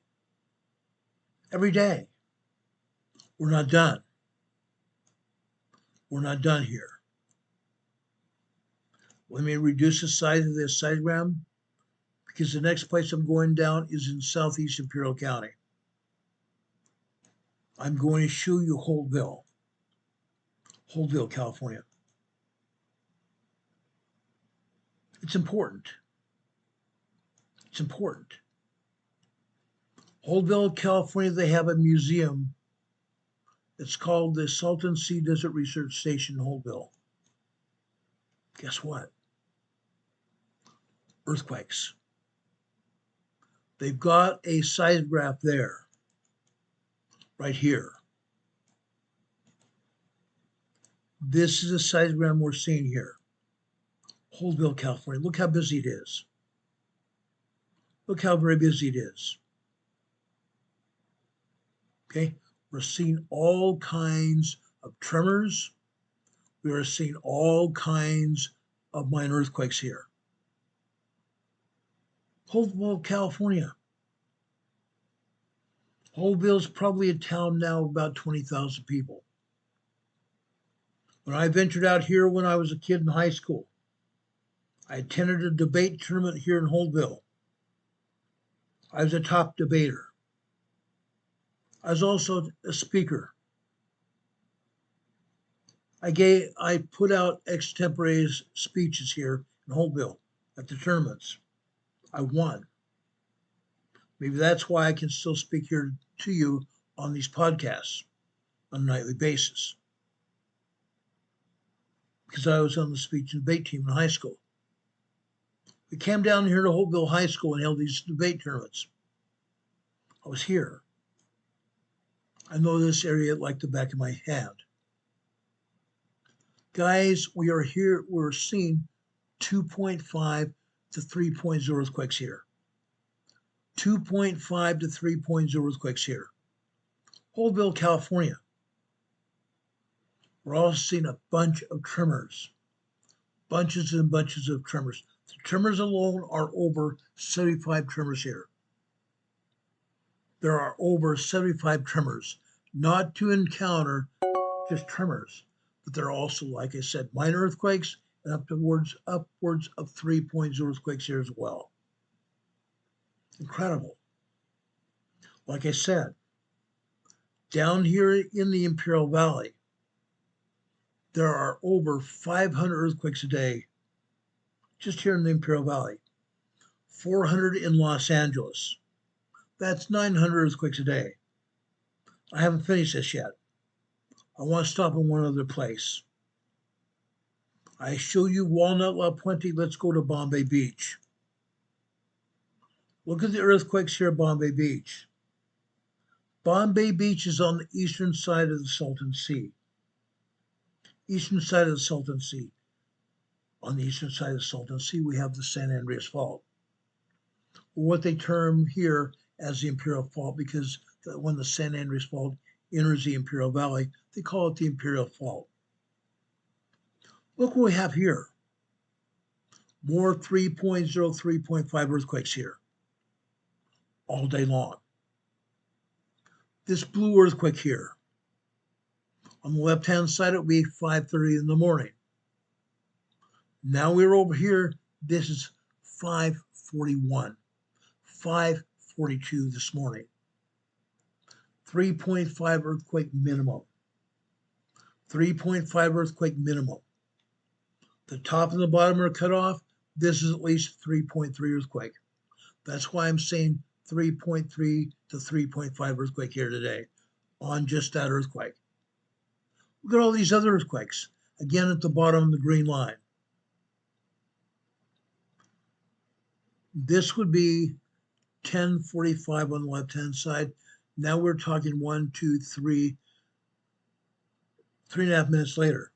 Every day. We're not done. We're not done here. Let me reduce the size of this diagram because the next place I'm going down is in southeast Imperial County. I'm going to show you Holtville, California. It's important. It's important. Holtville, California, they have a museum. It's called the Salton Sea Desert Research Station in Holtville. Guess what? Earthquakes. They've got a seismograph there, right here. This is a seismogram we're seeing here. Holtville, California. Look how busy it is. Look how very busy it is. Okay, we're seeing all kinds of tremors. We are seeing all kinds of minor earthquakes here. Holtville, California. Holtville's probably a town now of about 20,000 people. When I ventured out here when I was a kid in high school, I attended a debate tournament here in Holtville. I was a top debater. I was also a speaker. I put out extempore speeches here in Holtville at the tournaments. I won. Maybe that's why I can still speak here to you on these podcasts on a nightly basis. Because I was on the speech and debate team in high school. We came down here to Holtville High School and held these debate tournaments. I was here. I know this area like the back of my hand. Guys, we are here, we're seeing 2.5 to 3.0 earthquakes here. 2.5 to 3.0 earthquakes here. Holtville, California. We're also seeing a bunch of tremors. Bunches and bunches of tremors. The tremors alone are over 75 tremors here. There are over 75 tremors, not to encounter just tremors, but there are also, like I said, minor earthquakes and upwards of 3.0 earthquakes here as well. Incredible. Like I said, down here in the Imperial Valley, there are over 500 earthquakes a day just here in the Imperial Valley. 400 in Los Angeles. That's 900 earthquakes a day. I haven't finished this yet. I want to stop in one other place. I show you Walnut, La Puente. Let's go to Bombay Beach. Look at the earthquakes here at Bombay Beach. Bombay Beach is on the eastern side of the Salton Sea. Eastern side of the Salton Sea. On the eastern side of the Salton Sea, we have the San Andreas Fault, or what they term here as the Imperial Fault, because when the San Andreas Fault enters the Imperial Valley, they call it the Imperial Fault. Look what we have here. More 3.0, 3.5 earthquakes here all day long. This blue earthquake here, on the left-hand side, it would be 5:30 in the morning. Now we're over here. This is 5:41, 5:42 this morning. 3.5 earthquake minimum. 3.5 earthquake minimum. The top and the bottom are cut off. This is at least 3.3 earthquake. That's why I'm saying 3.3 to 3.5 earthquake here today on just that earthquake. Look at all these other earthquakes. Again, at the bottom of the green line. This would be 10:45 on the left-hand side. Now we're talking 1, 2, 3, 3.5 minutes later.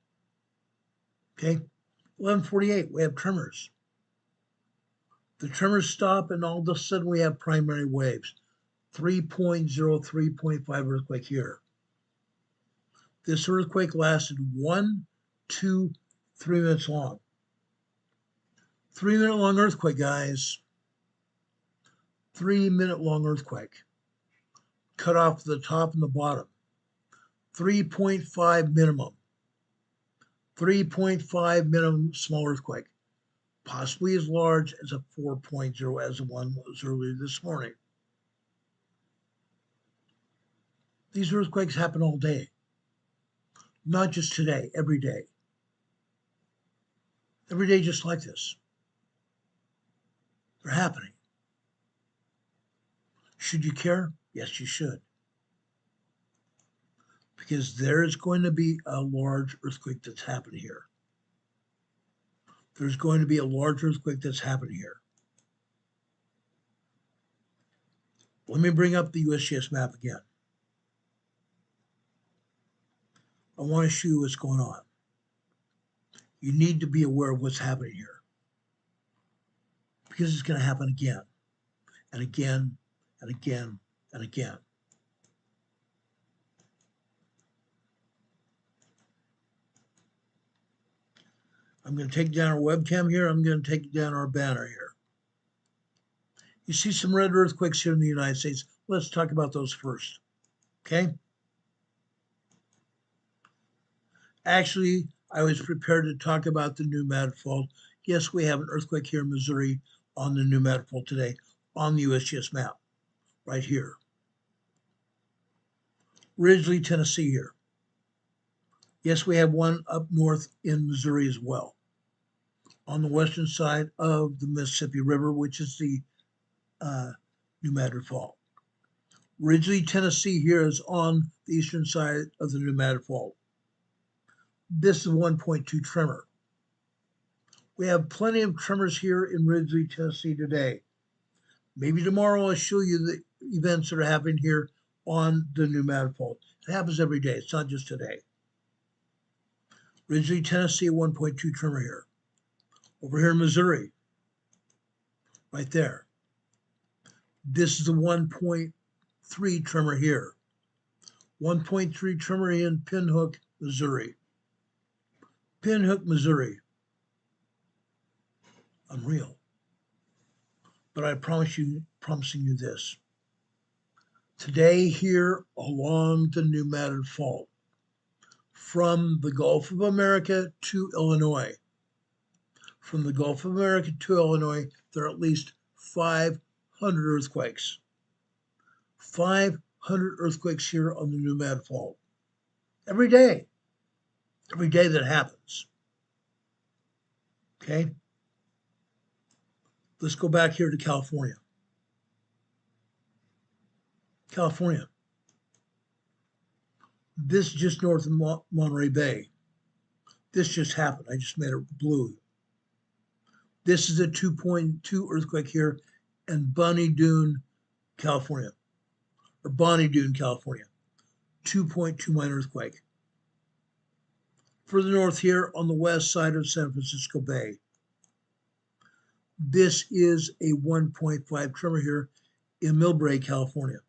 Okay, 11:48, we have tremors. The tremors stop, and all of a sudden we have primary waves. 3.0, 3.5 earthquake here. This earthquake lasted 1, 2, 3 minutes long. 3-minute long earthquake, guys. 3-minute long earthquake. Cut off the top and the bottom. 3.5 minimum. 3.5 minimum small earthquake. Possibly as large as a 4.0 as the one was earlier this morning. These earthquakes happen all day. Not just today, every day. Every day just like this. They're happening. Should you care? Yes, you should. Because there is going to be a large earthquake that's happening here. There's going to be a large earthquake that's happening here. Let me bring up the USGS map again. I want to show you what's going on. You need to be aware of what's happening here. Because it's going to happen again, and again, and again, and again. I'm going to take down our webcam here. I'm going to take down our banner here. You see some red earthquakes here in the United States. Let's talk about those first. Okay? Actually, I was prepared to talk about the new Madrid fault. Yes, we have an earthquake here in Missouri on the new Madrid fault today on the USGS map, right here. Ridgely, Tennessee here. Yes, we have one up north in Missouri as well, on the western side of the Mississippi River, which is the New Madrid Fault. Ridgely, Tennessee here is on the eastern side of the New Madrid Fault. This is 1.2 tremor. We have plenty of tremors here in Ridgely, Tennessee today. Maybe tomorrow I'll show you the events that are happening here on the New Madrid Fault. It happens every day. It's not just today. Ridgely, Tennessee, 1.2 tremor here. Over here in Missouri, right there. This is a 1.3 tremor here. 1.3 tremor in Pinhook, Missouri. Pinhook, Missouri. Unreal. But I promising you this. Today here along the New Madrid Fault, from the Gulf of America to Illinois. From the Gulf of America to Illinois, there are at least 500 earthquakes. 500 earthquakes here on the New Madrid Fault. Every day. Every day that happens. Okay? Let's go back here to California. California. This is just north of Monterey Bay. This just happened. I just made it blue. This is a 2.2 earthquake here in Bonnie Doon, California. Or Bonnie Doon, California. 2.2 minor earthquake. Further north here on the west side of San Francisco Bay. This is a 1.5 tremor here in Millbrae, California.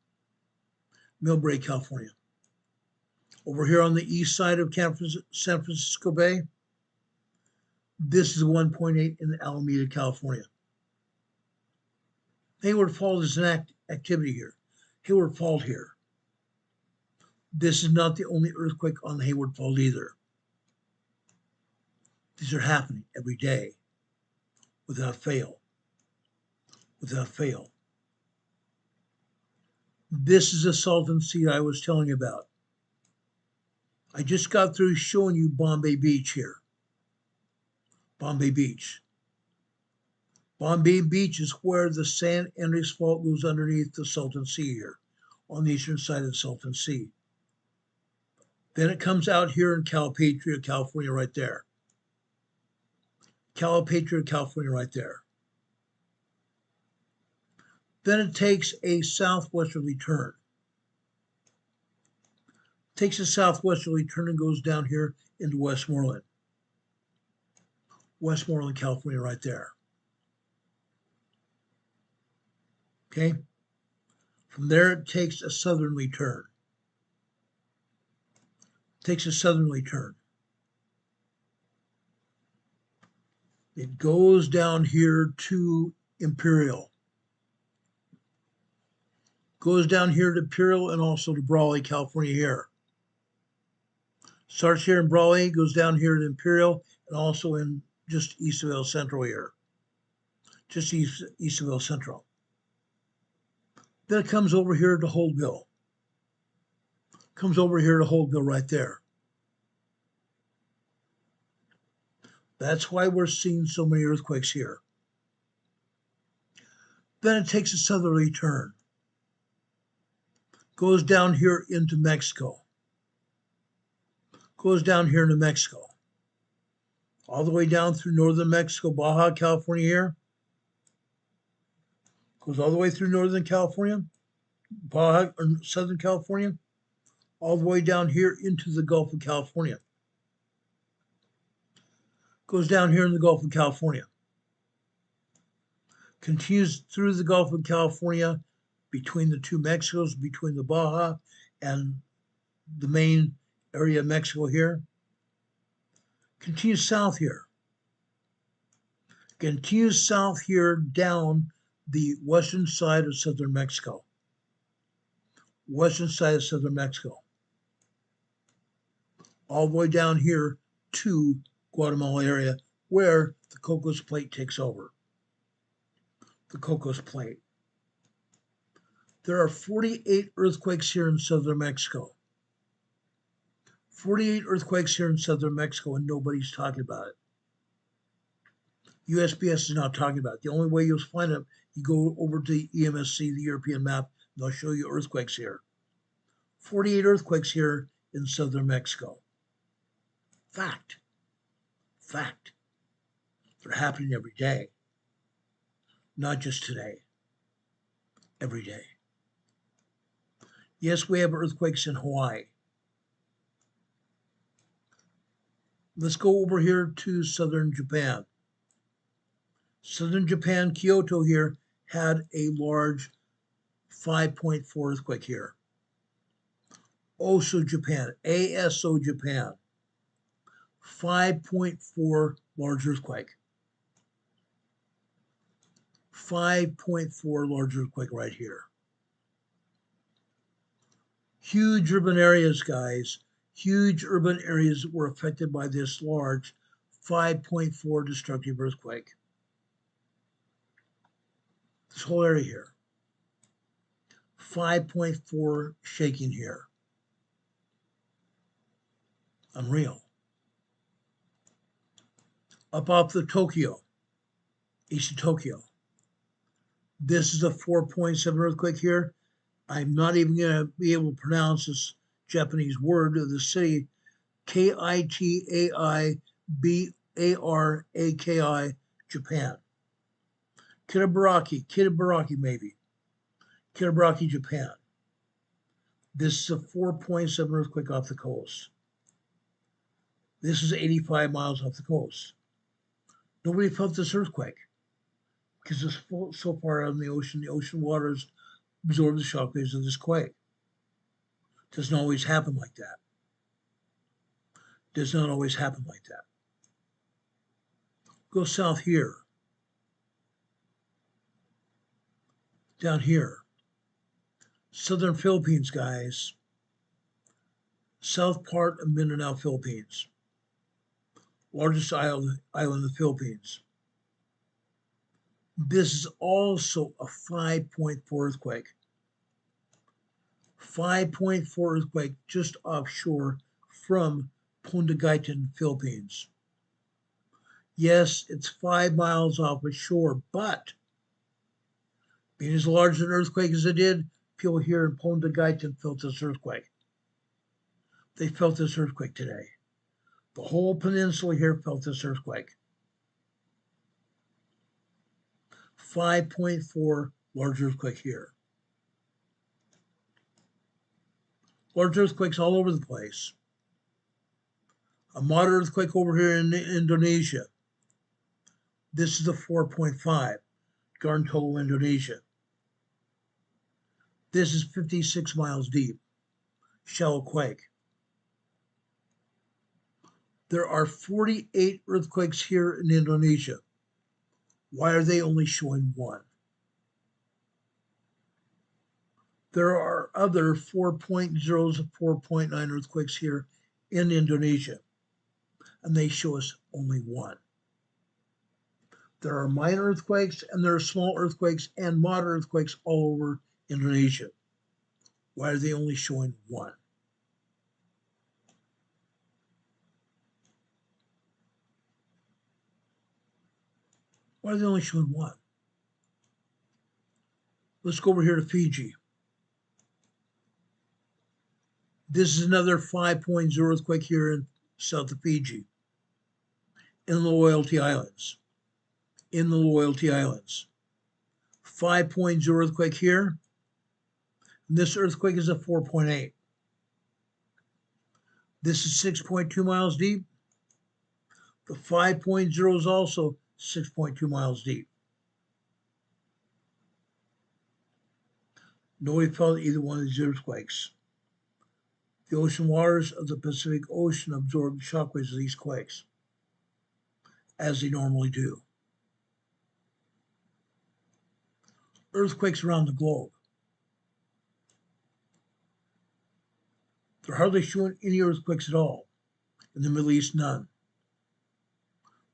Millbrae, California. Over here on the east side of San Francisco Bay, this is a 1.8 in Alameda, California. Hayward Fault is an activity here. Hayward Fault here. This is not the only earthquake on the Hayward Fault either. These are happening every day without fail. Without fail. This is a Salton Sea I was telling you about. I just got through showing you Bombay Beach here. Bombay Beach. Bombay Beach is where the San Andreas Fault goes underneath the Salton Sea here, on the eastern side of the Salton Sea. Then it comes out here in Calipatria, California, right there. Calipatria, California, right there. Then it takes a southwesterly turn. Takes a southwesterly turn and goes down here into Westmoreland. Westmoreland, California, right there. Okay? From there, it takes a southerly turn. Takes a southerly turn. It goes down here to Imperial. Goes down here to Imperial and also to Brawley, California here. Starts here in Brawley, goes down here to Imperial, and also in just east of El Centro here. Just east of El Centro. Then it comes over here to Holdville. Comes over here to Holdville right there. That's why we're seeing so many earthquakes here. Then it takes a southerly turn. Goes down here into Mexico. Goes down here into Mexico. All the way down through northern Mexico, Baja, California here. Goes all the way through northern California, Baja, or southern California, all the way down here into the Gulf of California. Goes down here in the Gulf of California. Continues through the Gulf of California, between the two Mexicos, between the Baja and the main area of Mexico here. Continues south here Continue south here down the western side of southern Mexico. Western side of southern Mexico. All the way down here to Guatemala area where the Cocos Plate takes over. The Cocos Plate. There are 48 earthquakes here in southern Mexico. 48 earthquakes here in southern Mexico, and nobody's talking about it. USPS is not talking about it. The only way you'll find it, you go over to the EMSC, the European map, and they'll show you earthquakes here. 48 earthquakes here in southern Mexico. Fact. Fact. They're happening every day. Not just today. Every day. Yes, we have earthquakes in Hawaii. Let's go over here to southern Japan. Southern Japan, Kyoto here, had a large 5.4 earthquake here. Oso Japan, ASO Japan, 5.4 large earthquake. 5.4 large earthquake right here. Huge urban areas, guys. Huge urban areas were affected by this large 5.4 destructive earthquake. This whole area here. 5.4 shaking here. Unreal. Up off the Tokyo, east of Tokyo. This is a 4.7 earthquake here. I'm not even going to be able to pronounce this Japanese word of the city. Kitaibaraki, Japan. Kitabaraki maybe. Kitabaraki, Japan. This is a 4.7 earthquake off the coast. This is 85 miles off the coast. Nobody felt this earthquake because it's so far out in the ocean waters absorb the shockwaves of this quake. Doesn't always happen like that. Does not always happen like that. Go south here. Down here. Southern Philippines, guys. South part of Mindanao, Philippines. Largest island in the Philippines. This is also a 5.4 earthquake. 5.4 earthquake just offshore from Punta Gaitan, Philippines. Yes, it's 5 miles off the shore, but being as large an earthquake as it did, people here in Punta Gaitan felt this earthquake. They felt this earthquake today. The whole peninsula here felt this earthquake. 5.4 large earthquake here. Large earthquakes all over the place. A moderate earthquake over here in Indonesia. This is a 4.5, Gorontalo, Indonesia. This is 56 miles deep, shallow quake. There are 48 earthquakes here in Indonesia. Why are they only showing one? There are other 4.0 to 4.9 earthquakes here in Indonesia, and they show us only one. There are minor earthquakes, and there are small earthquakes and moderate earthquakes all over Indonesia. Why are they only showing one? Why are they only showing one? Let's go over here to Fiji. This is another 5.0 earthquake here in south of Fiji, in the Loyalty Islands. In the Loyalty Islands. 5.0 earthquake here. And this earthquake is a 4.8. This is 6.2 miles deep. The 5.0 is also 6.2 miles deep. Nobody felt either one of these earthquakes. The ocean waters of the Pacific Ocean absorb the shockwaves of these quakes, as they normally do. earthquakes around the globe. They're hardly showing any earthquakes at all. In the Middle East, none.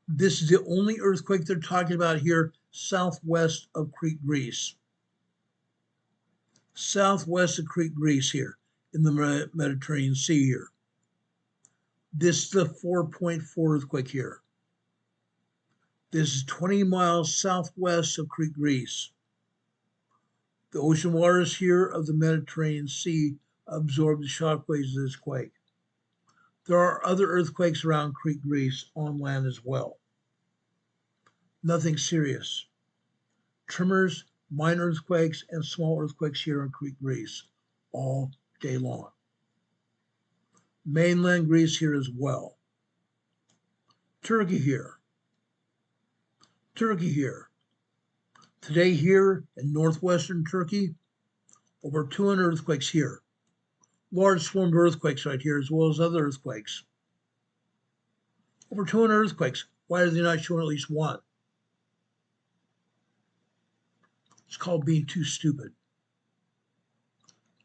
This is the only earthquake they're talking about here, southwest of Crete, Greece. Southwest of Crete, Greece here, in the Mediterranean Sea here. This is the 4.4 earthquake here. This is 20 miles southwest of Crete, Greece. The ocean waters here of the Mediterranean Sea absorb the shockwaves of this quake. There are other earthquakes around Crete, Greece on land as well. Nothing serious. Tremors, minor earthquakes, and small earthquakes here in Crete, Greece all day long. Mainland Greece here as well. Turkey here. Turkey here. Today here in northwestern Turkey, over 200 earthquakes here. Large swarm of earthquakes right here as well as other earthquakes. Over 200 earthquakes. Why are they not showing at least one? It's called being too stupid.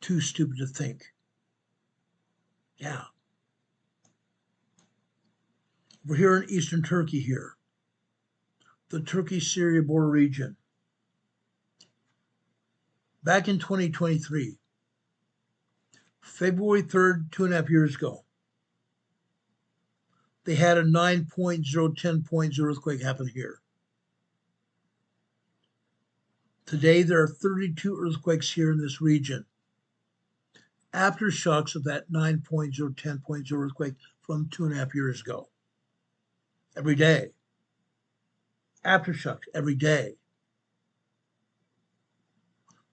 Too stupid to think. Yeah. We're here in eastern Turkey here. The Turkey-Syria border region. Back in 2023, February 3rd, 2.5 years ago, they had a 9.0, 10.0 earthquake happen here. Today, there are 32 earthquakes here in this region. Aftershocks of that 9.0, 10.0 earthquake from 2.5 years ago. Every day. Aftershocks every day.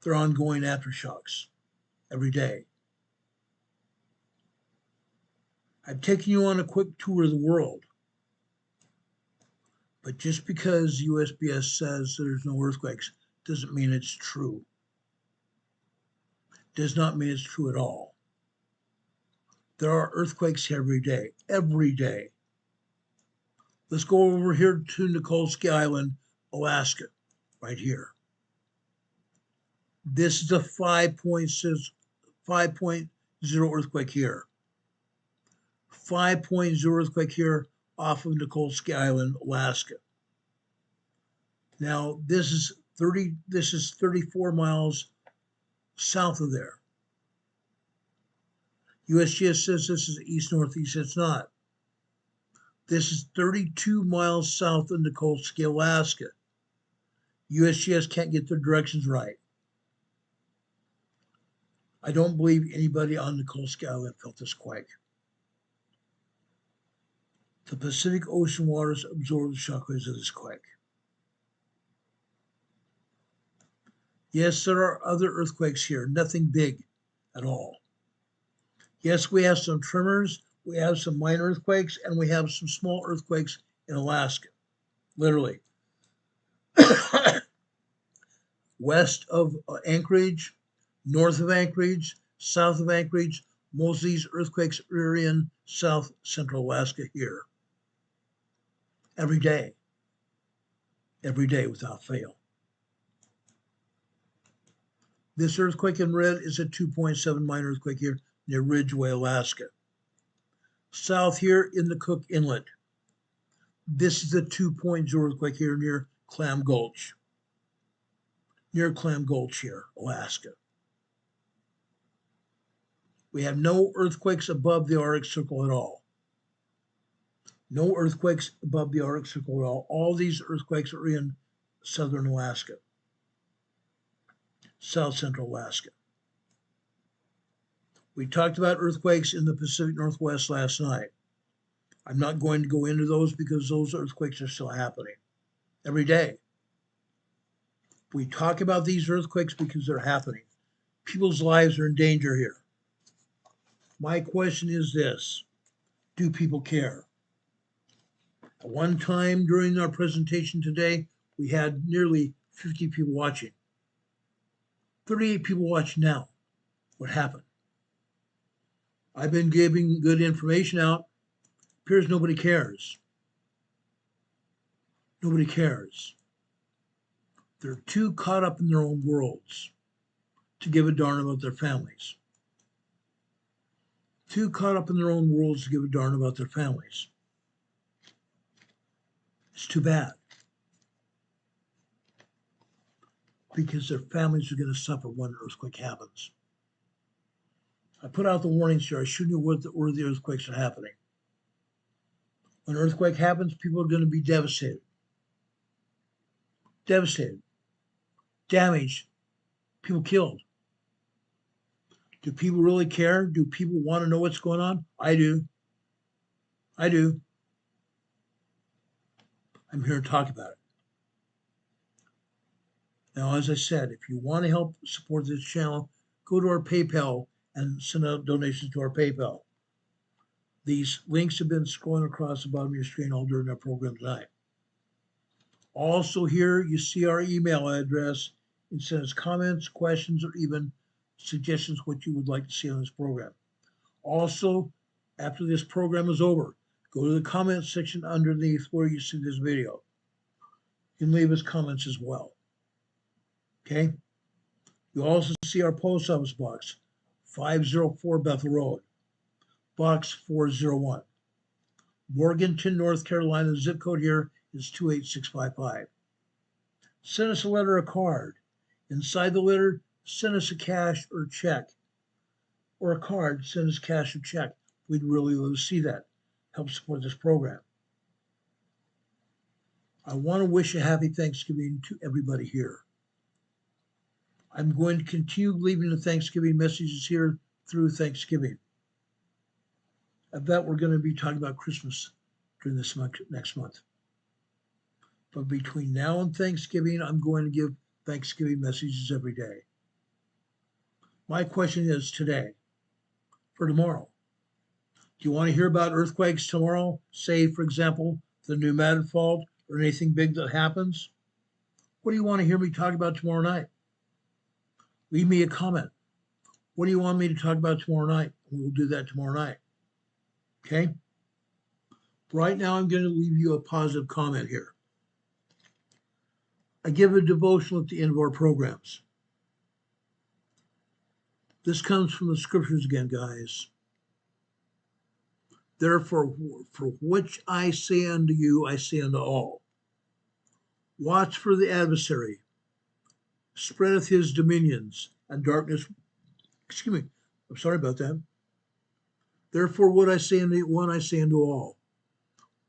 They're ongoing aftershocks every day. I've taken you on a quick tour of the world. But just because USGS says there's no earthquakes doesn't mean it's true. Does not mean it's true at all. There are earthquakes every day, every day. Let's go over here to Nikolsky Island, Alaska, right here. This is a 5.0 earthquake here. 5.0 earthquake here off of Nikolsky Island, Alaska. Now this is 34 miles south of there. USGS says this is east-northeast. It's not. This is 32 miles south of Nikolsky, Alaska. USGS can't get their directions right. I don't believe anybody on Nikolsky Island felt this quake. The Pacific Ocean waters absorb the shockwaves of this quake. Yes, there are other earthquakes here, nothing big at all. Yes, we have some tremors, we have some minor earthquakes, and we have some small earthquakes in Alaska, literally. West of Anchorage, north of Anchorage, south of Anchorage, most of these earthquakes are in south central Alaska here. Every day without fail. This earthquake in red is a 2.7 minor earthquake here near Ridgway, Alaska. South here in the Cook Inlet. This is a 2.0 earthquake here near Clam Gulch. Near Clam Gulch here, Alaska. We have no earthquakes above the Arctic Circle at all. No earthquakes above the Arctic Circle at all. All these earthquakes are in southern Alaska. South central Alaska. We talked about earthquakes in the Pacific Northwest last night. I'm not going to go into those because those earthquakes are still happening every day. We talk about these earthquakes because they're happening. People's lives are in danger here. My question is this: do people care? At one time during our presentation today, we had nearly 50 people watching. 38 people watching now. What happened? I've been giving good information out. Appears nobody cares. Nobody cares. They're too caught up in their own worlds to give a darn about their families. Too caught up in their own worlds to give a darn about their families. It's too bad. Because their families are going to suffer when an earthquake happens. I put out the warnings here. I shouldn't know where the earthquakes are happening. When an earthquake happens, people are going to be devastated. Devastated. Damaged. People killed. Do people really care? Do people want to know what's going on? I do. I do. I'm here to talk about it. Now, as I said, if you want to help support this channel, go to our PayPal and send out donations to our PayPal. These links have been scrolling across the bottom of your screen all during our program tonight. Also here, you see our email address. You can send us comments, questions, or even suggestions what you would like to see on this program. Also, after this program is over, go to the comment section underneath where you see this video. You can leave us comments as well. Okay? You also see our post office box, 504 Bethel Road, box 401. Morganton, North Carolina. The zip code here is 28655. Send us a letter or card. Inside the letter, send us a cash or check. Or a card, send us cash or check. We'd really love to see that. Help support this program. I want to wish a happy Thanksgiving to everybody here. I'm going to continue leaving the Thanksgiving messages here through Thanksgiving. I bet we're going to be talking about Christmas during this month, next month. But between now and Thanksgiving, I'm going to give Thanksgiving messages every day. My question is today, for tomorrow. Do you want to hear about earthquakes tomorrow? Say, for example, the new Madrid fault or anything big that happens? What do you want to hear me talk about tomorrow night? Leave me a comment. What do you want me to talk about tomorrow night? We'll do that tomorrow night. Okay? Right now, I'm going to leave you a positive comment here. I give a devotional at the end of our programs. This comes from the scriptures again, guys. Therefore, for which I say unto you, I say unto all. Watch for the adversary, spreadeth his dominions, and darkness. Excuse me, I'm sorry about that. Therefore, what I say unto one, I say unto all.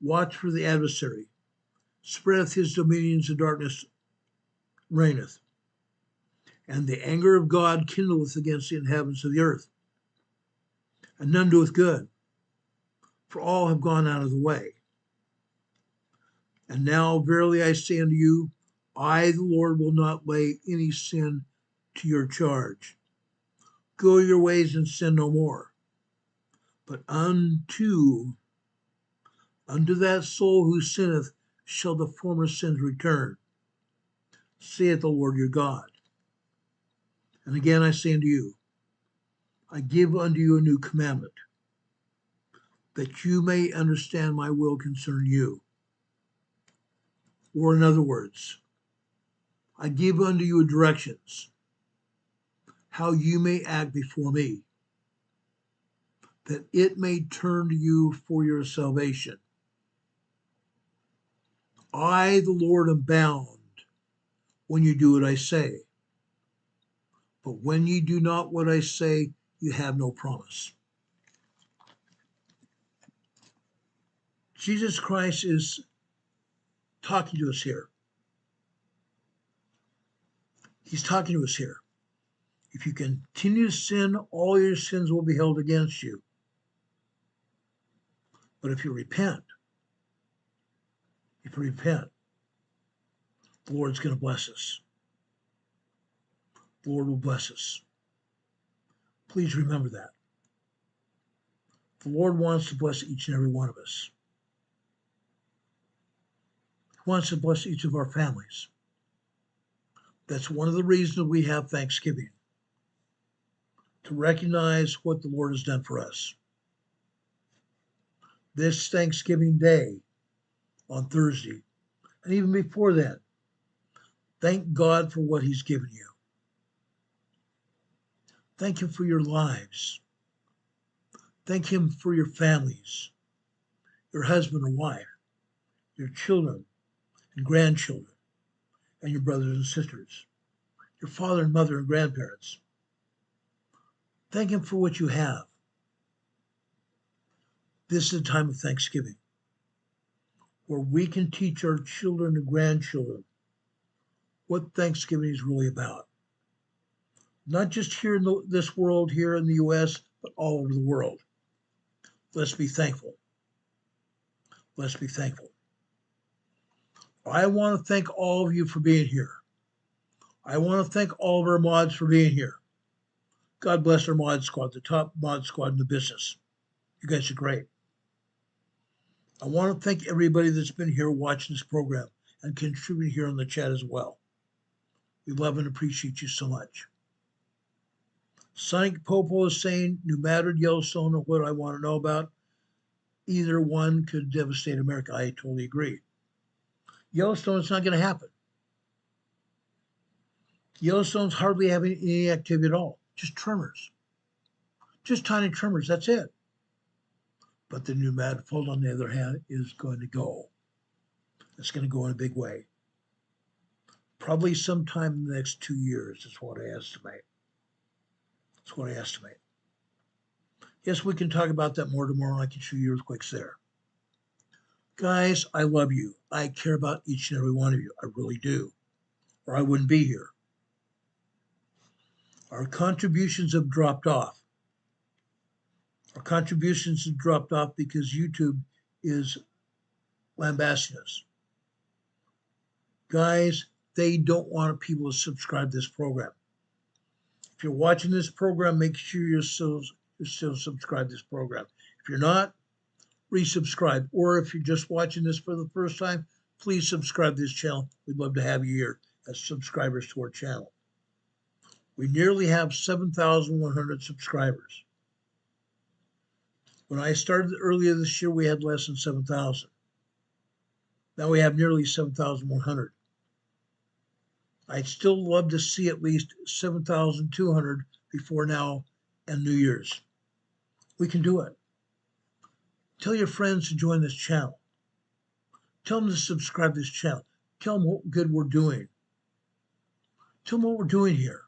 Watch for the adversary, spreadeth his dominions, and darkness reigneth. And the anger of God kindleth against the inhabitants of the earth. And none doeth good, for all have gone out of the way. And now verily I say unto you, I, the Lord, will not lay any sin to your charge. Go your ways and sin no more. But unto that soul who sinneth shall the former sins return, saith the Lord your God. And again I say unto you, I give unto you a new commandment, that you may understand my will concerning you. Or in other words, I give unto you directions, how you may act before me, that it may turn to you for your salvation. I, the Lord, am bound when you do what I say. But when ye do not what I say, you have no promise. Jesus Christ is talking to us here. He's talking to us here. If you continue to sin, all your sins will be held against you. But if you repent, the Lord's going to bless us. The Lord will bless us. Please remember that. The Lord wants to bless each and every one of us. He wants to bless each of our families. That's one of the reasons we have Thanksgiving, to recognize what the Lord has done for us. This Thanksgiving Day on Thursday, and even before that, Thank God for what he's given you. Thank him for your lives. Thank him for your families, your husband or wife, your children and grandchildren, and your brothers and sisters, your father and mother and grandparents. Thank him for what you have. This is a time of Thanksgiving, where we can teach our children and grandchildren what Thanksgiving is really about. Not just here in this world, here in the U.S., but all over the world. Let's be thankful. Let's be thankful. I want to thank all of you for being here. I want to thank all of our mods for being here. God bless our mod squad, the top mod squad in the business. You guys are great. I want to thank everybody that's been here watching this program and contributing here on the chat as well. We love and appreciate you so much. Sonic Popo is saying New Madrid, Yellowstone are what I want to know about. Either one could devastate America. I totally agree. Yellowstone, it's not going to happen. Yellowstone's hardly having any activity at all. Just tremors. Just tiny tremors, that's it. But the New Madrid Fault, on the other hand, is going to go. It's going to go in a big way. Probably sometime in the next 2 years is what I estimate. That's what I estimate. Yes, we can talk about that more tomorrow, and I can show you earthquakes there. Guys, I love you. I care about each and every one of you. I really do. Or I wouldn't be here. Our contributions have dropped off. Our contributions have dropped off because YouTube is lambasting us. Guys, they don't want people to subscribe to this program. If you're watching this program, make sure you're still subscribed to this program. If you're not, resubscribe. Or if you're just watching this for the first time, please subscribe to this channel. We'd love to have you here as subscribers to our channel. We nearly have 7,100 subscribers. When I started earlier this year, we had less than 7,000. Now we have nearly 7,100. I'd still love to see at least 7,200 before now and New Year's. We can do it. Tell your friends to join this channel. Tell them to subscribe to this channel. Tell them what good we're doing. Tell them what we're doing here.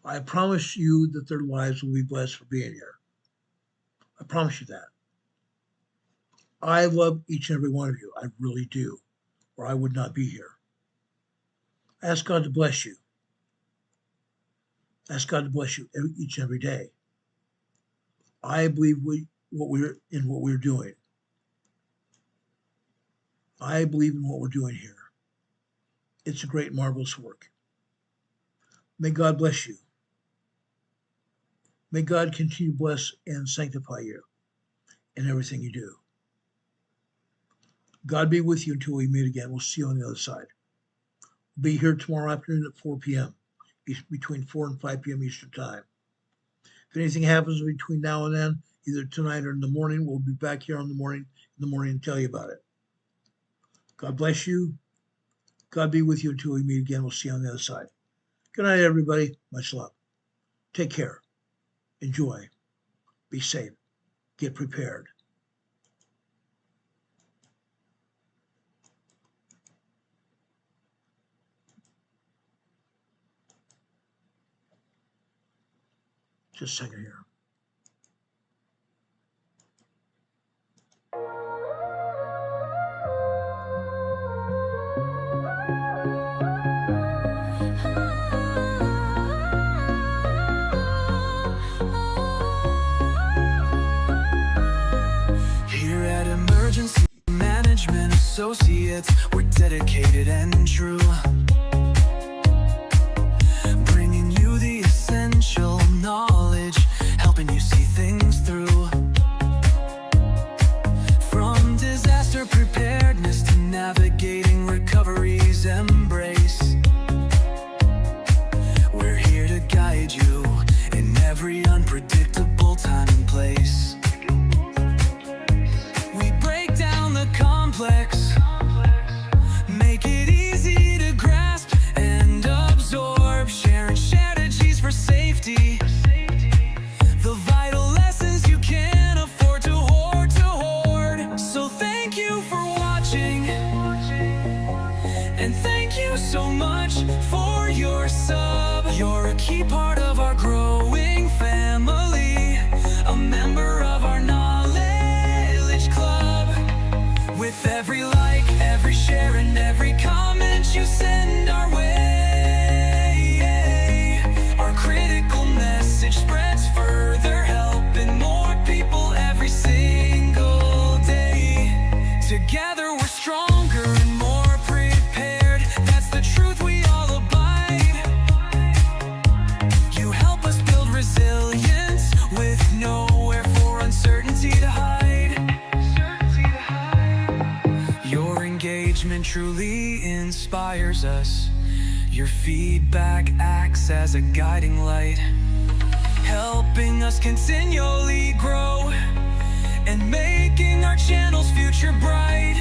I promise you that their lives will be blessed for being here. I promise you that. I love each and every one of you. I really do, or I would not be here. Ask God to bless you. Ask God to bless you each and every day. I believe what we're doing. I believe in what we're doing here. It's a great, marvelous work. May God bless you. May God continue to bless and sanctify you in everything you do. God be with you until we meet again. We'll see you on the other side. We'll be here tomorrow afternoon at 4 p.m., between 4 and 5 p.m. Eastern Time. If anything happens between now and then, either tonight or in the morning, we'll be back here in the morning and tell you about it. God bless you. God be with you until we meet again. We'll see you on the other side. Good night, everybody. Much love. Take care. Enjoy. Be safe. Get prepared. Just a second here.
Here at Emergency Management Associates, we're dedicated and true. Bringing you the essential knowledge, helping you see things through. From disaster preparedness to navigating recovery's embrace, we're here to guide you in every unpredictable time and place. We break down the complex, make it easy to grasp. safety. The vital lessons you can't afford to hoard, So thank you for watching, and thank you so much for your sub. You're a key part of our growing family, a member of our knowledge club. With every like, every share, and every comment you send our way, our critical message spreads further, helping more people every single day. Together we're stronger and more prepared. That's the truth we all abide. You help us build resilience with nowhere for uncertainty to hide. Your engagement truly inspires us. Your feedback acts as a guiding light, helping us continually grow and making our channel's future bright.